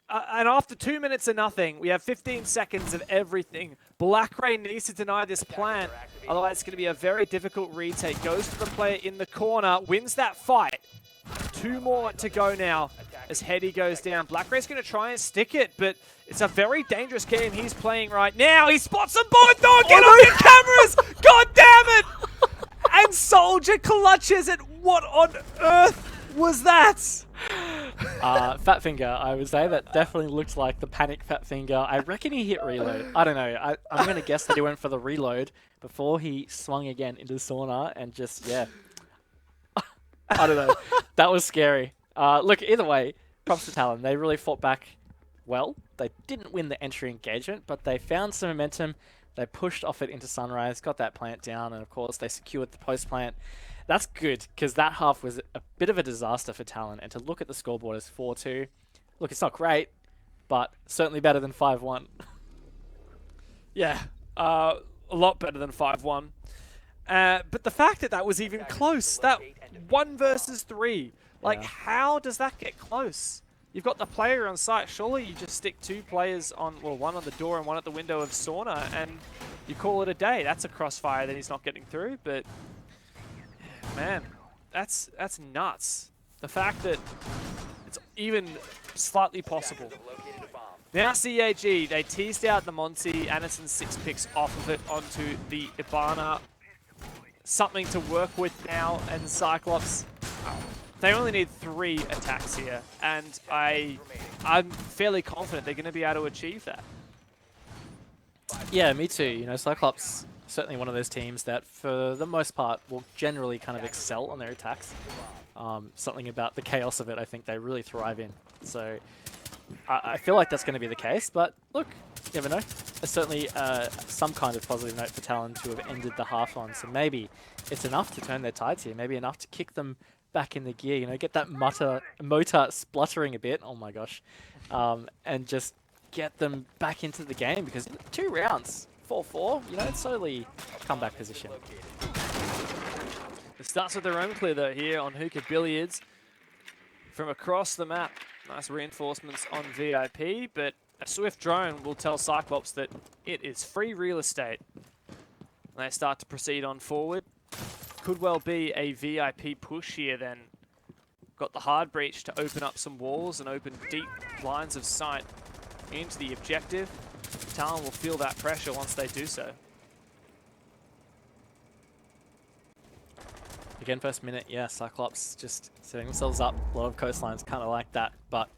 And after 2 minutes of nothing, we have 15 seconds of everything. Black Ray needs to deny this plant. Otherwise, it's going to be a very difficult retake. Goes to the player in the corner, wins that fight. 2 more to go now as Heady goes down. Black Ray's going to try and stick it, but it's a very dangerous game he's playing right now. He spots them both. No, get off your cameras! God damn it! And Soldier clutches it. What on earth was that? Fat Finger, I would say that definitely looked like the panic Fat Finger. I reckon he hit reload. I don't know. I'm going to guess that he went for the reload before he swung again into Sauna and just, yeah. I don't know. That was scary. Look, either way, props to Talon. They really fought back well. They didn't win the entry engagement, but they found some momentum. They pushed off it into Sunrise, got that plant down, and of course they secured the post plant. That's good, because that half was a bit of a disaster for Talon, and to look at the scoreboard as 4-2, look, it's not great, but certainly better than 5-1. Yeah, a lot better than 5-1. But the fact that that was even close, that 1 versus 3, like, Yeah. how does that get close? You've got the player on site. Surely you just stick 2 players on, well, 1 on the door and 1 at the window of Sauna, and you call it a day. That's a crossfire that he's not getting through, but man, that's nuts. The fact that it's even slightly possible. Located a bomb. Now CAG, they teased out the Monty, Anderson 6 picks off of it onto the Ibana. Something to work with now, and Cyclops, they only need 3 attacks here, and I'm fairly confident they're going to be able to achieve that. Yeah, me too. You know, Cyclops, certainly one of those teams that, for the most part, will generally kind of excel on their attacks. Something about the chaos of it, I think they really thrive in. So I feel like that's going to be the case, but look, you never know. There's certainly some kind of positive note for Talon to have ended the half on, so maybe it's enough to turn their tides here, maybe enough to kick them back in the gear, you know, get that motor spluttering a bit, oh my gosh, and just get them back into the game, because 2 rounds, 4-4, you know, it's solely comeback position. It starts with their own clear though here on Hookah Billiards. From across the map, nice reinforcements on VIP, but a swift drone will tell Cyclops that it is free real estate. And they start to proceed on forward. Could well be a VIP push here then. Got the hard breach to open up some walls and open deep lines of sight into the objective. Talon will feel that pressure once they do so. Again, first minute, yeah, Cyclops just setting themselves up. A lot of Coastlines kind of like that, but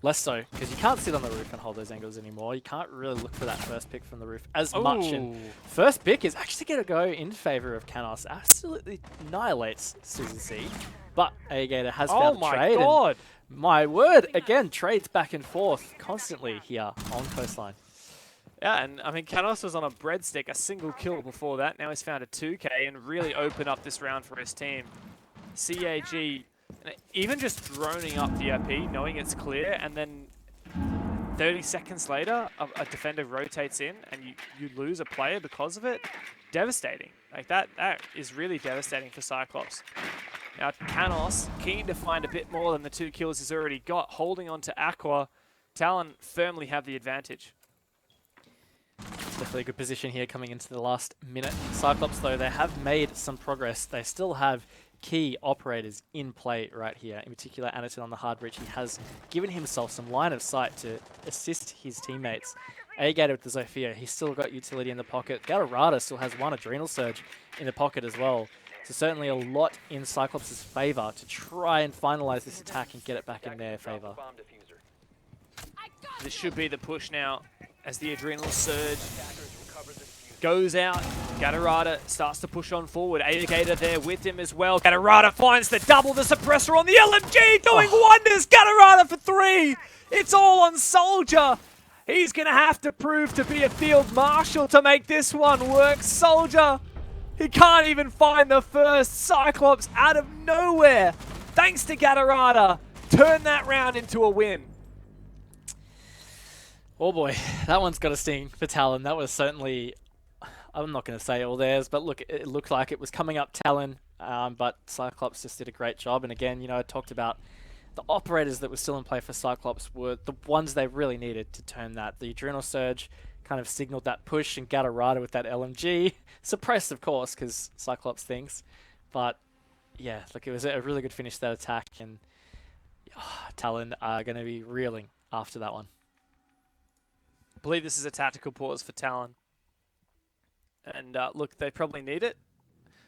less so, because you can't sit on the roof and hold those angles anymore. You can't really look for that first pick from the roof as much. And first pick is actually going to go in favor of Canos. Absolutely annihilates Susie C. But Agator has found a trade. Oh my god! My word, again, trades back and forth constantly here on Coastline. Yeah, and I mean, Canos was on a breadstick, a single kill before that. Now he's found a 2K and really opened up this round for his team. CAG, even just droning up VIP, knowing it's clear, and then 30 seconds later, a defender rotates in and you lose a player because of it. Devastating. Like that is really devastating for Cyclops. Now, Canos, keen to find a bit more than the 2 kills he's already got, holding on to Aqua. Talon firmly have the advantage. Definitely a good position here coming into the last minute. Cyclops, though, they have made some progress. They still have key operators in play right here. In particular, Anderson on the hard breach. He has given himself some line of sight to assist his teammates. Agator with the Zofia, he's still got utility in the pocket. Gatorada still has 1 Adrenal Surge in the pocket as well. So certainly a lot in Cyclops' favor to try and finalize this attack and get it back in their favor. Bomb diffuser. This should be the push now as the Adrenal Surge Attackers recover the diffuser. goes out. Gatorada starts to push on forward. Agator there with him as well. Gatorada finds the double, the suppressor on the LMG, doing wonders. Gatorada for 3. It's all on Soldier. He's going to have to prove to be a field marshal to make this one work. Soldier, he can't even find the first. Cyclops out of nowhere, thanks to Gatorada, turn that round into a win. Oh boy, that one's got a sting for Talon. That was certainly, I'm not going to say all theirs, but look, it looked like it was coming up Talon, but Cyclops just did a great job. And again, you know, I talked about the operators that were still in play for Cyclops were the ones they really needed to turn that. The Adrenal Surge kind of signaled that push, and Gatorada with that LMG. Suppressed, of course, because Cyclops thinks. But yeah, look, it was a really good finish to that attack, and Talon are going to be reeling after that one. I believe this is a tactical pause for Talon. And look, they probably need it.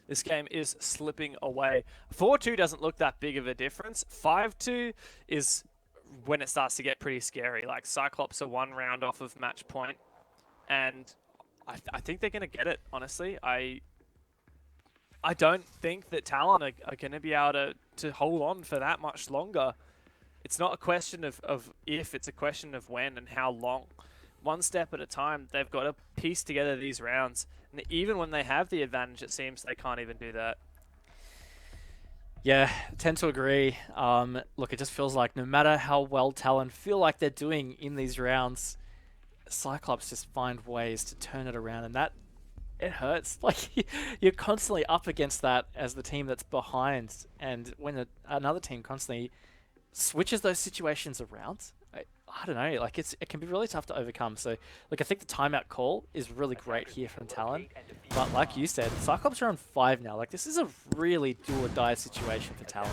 This game is slipping away. 4-2 doesn't look that big of a difference. 5-2 is when it starts to get pretty scary. Like, Cyclops are 1 round off of match point. And I think they're going to get it, honestly. I I don't think that Talon are going to be able to hold on for that much longer. It's not a question of if, it's a question of when and how long. One step at a time, they've got to piece together these rounds. And even when they have the advantage, it seems they can't even do that. Yeah, tend to agree. Look, it just feels like no matter how well Talon feel like they're doing in these rounds, Cyclops just find ways to turn it around, and that, it hurts. Like, you're constantly up against that as the team that's behind, and when another team constantly switches those situations around, I don't know, like it can be really tough to overcome. So, like, I think the timeout call is really great here from Talon, but like you said, Cyclops are on 5 now. Like, this is a really do-or-die situation for Talon.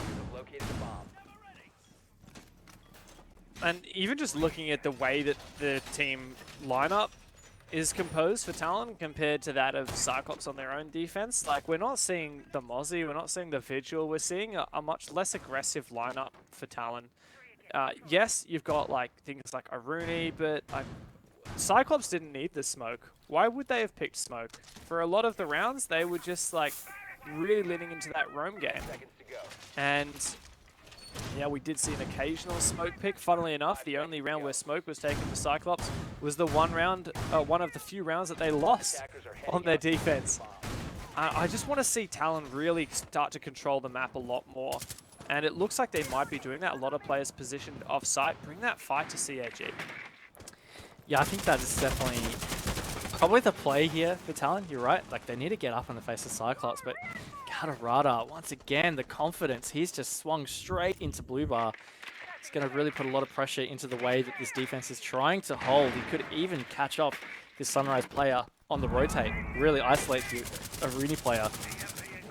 And even just looking at the way that the team lineup is composed for Talon compared to that of Cyclops on their own defense, like, we're not seeing the Mozzie, we're not seeing the Vigil, we're seeing a much less aggressive lineup for Talon. Yes, you've got like things like Aruni, but like, Cyclops didn't need the smoke. Why would they have picked smoke? For a lot of the rounds, they were just like really leaning into that roam game. And yeah, we did see an occasional smoke pick. Funnily enough, the only round where smoke was taken for Cyclops was the one of the few rounds that they lost on their defense. I just want to see Talon really start to control the map a lot more. And it looks like they might be doing that. A lot of players positioned off-site. Bring that fight to CAG. Yeah, I think that is definitely probably the play here for Talon. You're right. Like, they need to get up on the face of Cyclops, but Gatorada, once again, the confidence. He's just swung straight into blue bar. It's going to really put a lot of pressure into the way that this defense is trying to hold. He could even catch off this Sunrise player on the rotate, really isolate the Aruni player.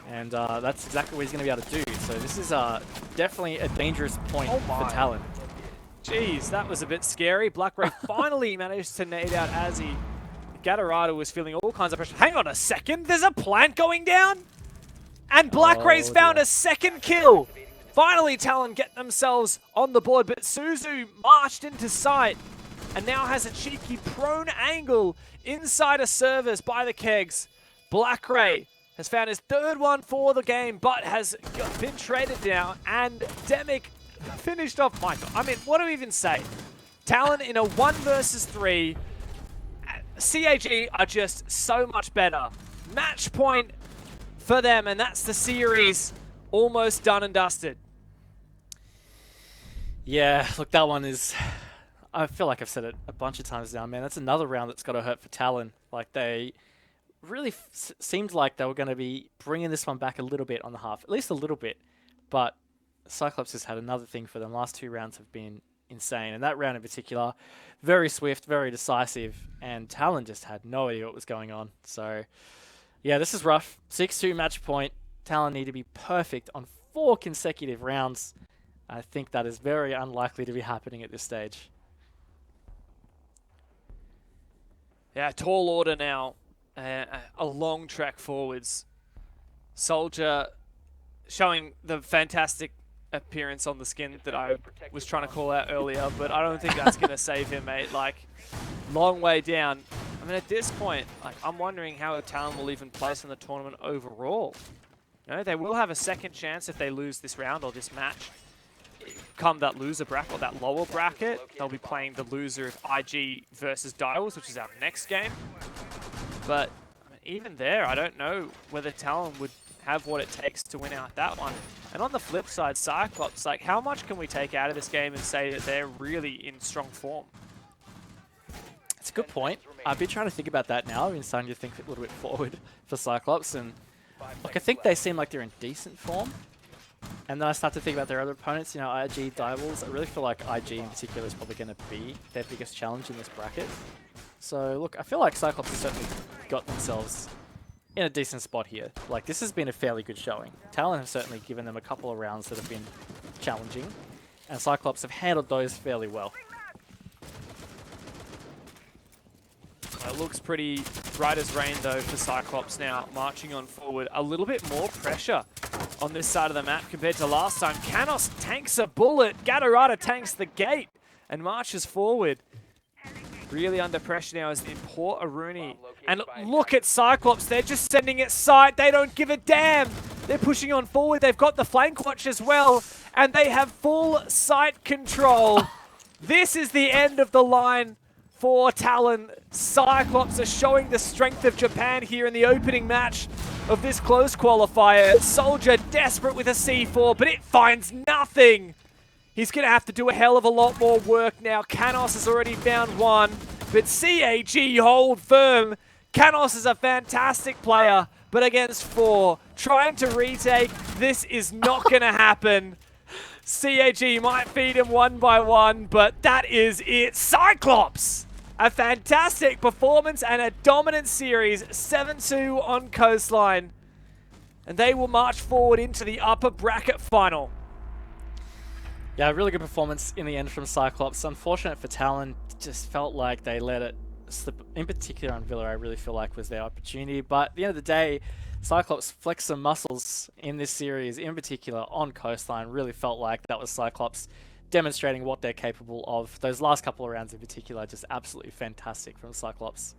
And that's exactly what he's going to be able to do. So this is definitely a dangerous point for Talon. Jeez, that was a bit scary. Blackbeard finally managed to nade out Azzy. Gatorada was feeling all kinds of pressure. Hang on a second, there's a plant going down? And Blackbeard's found a second kill. Finally, Talon get themselves on the board, but Suzu marched into sight and now has a cheeky prone angle inside a service by the kegs. Blackbeard has found his 3rd one for the game, but has been traded now, and Demic finished off Michael. I mean, what do we even say? Talon in a 1 versus 3. CAG are just so much better. Match point for them, and that's the series almost done and dusted. Yeah, look, that one is... I feel like I've said it a bunch of times now, man. That's another round that's got to hurt for Talon. Like, they really seemed like they were going to be bringing this one back a little bit on the half, at least a little bit. But Cyclops has had another thing for them. Last 2 rounds have been insane, and that round in particular, very swift, very decisive, and Talon just had no idea what was going on. So, yeah, this is rough. 6-2 match point. Talon need to be perfect on 4 consecutive rounds. I think that is very unlikely to be happening at this stage. Yeah, tall order now. A long track forwards. Soldier showing the fantastic appearance on the skin that I was trying to call out earlier, but I don't think that's going to save him, mate. Like, long way down. I mean, at this point, like, I'm wondering how Talon will even place in the tournament overall. You know, they will have a second chance if they lose this round or this match. Come that loser bracket or that lower bracket, they'll be playing the loser of IG versus Dials, which is our next game. But I mean, even there, I don't know whether Talon would have what it takes to win out that one. And on the flip side, Cyclops, like, how much can we take out of this game and say that they're really in strong form? It's a good point. I've been trying to think about that now. I've been starting to think a little bit forward for Cyclops, and like, I think they seem like they're in decent form. And then I start to think about their other opponents, you know, IG, Divals. I really feel like IG in particular is probably going to be their biggest challenge in this bracket. So, look, I feel like Cyclops has certainly got themselves in a decent spot here. Like, this has been a fairly good showing. Talon have certainly given them a couple of rounds that have been challenging, and Cyclops have handled those fairly well. It looks pretty bright as rain, though, for Cyclops now, marching on forward. A little bit more pressure on this side of the map compared to last time. Canos tanks a bullet. Gatorada tanks the gate and marches forward. really under pressure now is in Port Aruni. And look at Cyclops, they're just sending it sight. They don't give a damn. They're pushing on forward. They've got the flank watch as well, and they have full sight control. This is the end of the line for Talon. Cyclops are showing the strength of Japan here in the opening match of this close qualifier. Soldier desperate with a C4, but it finds nothing. He's going to have to do a hell of a lot more work now. Canos has already found one, but CAG hold firm. Canos is a fantastic player, but against 4, trying to retake, this is not going to happen. CAG might feed him one by one, but that is it. Cyclops! A fantastic performance and a dominant series, 7-2 on Coastline. And they will march forward into the upper bracket final. Yeah, really good performance in the end from Cyclops. Unfortunate for Talon, just felt like they let it slip. In particular on Villa, I really feel like was their opportunity. But at the end of the day, Cyclops flexed some muscles in this series, in particular on Coastline. Really felt like that was Cyclops demonstrating what they're capable of. Those last couple of rounds in particular, just absolutely fantastic from Cyclops.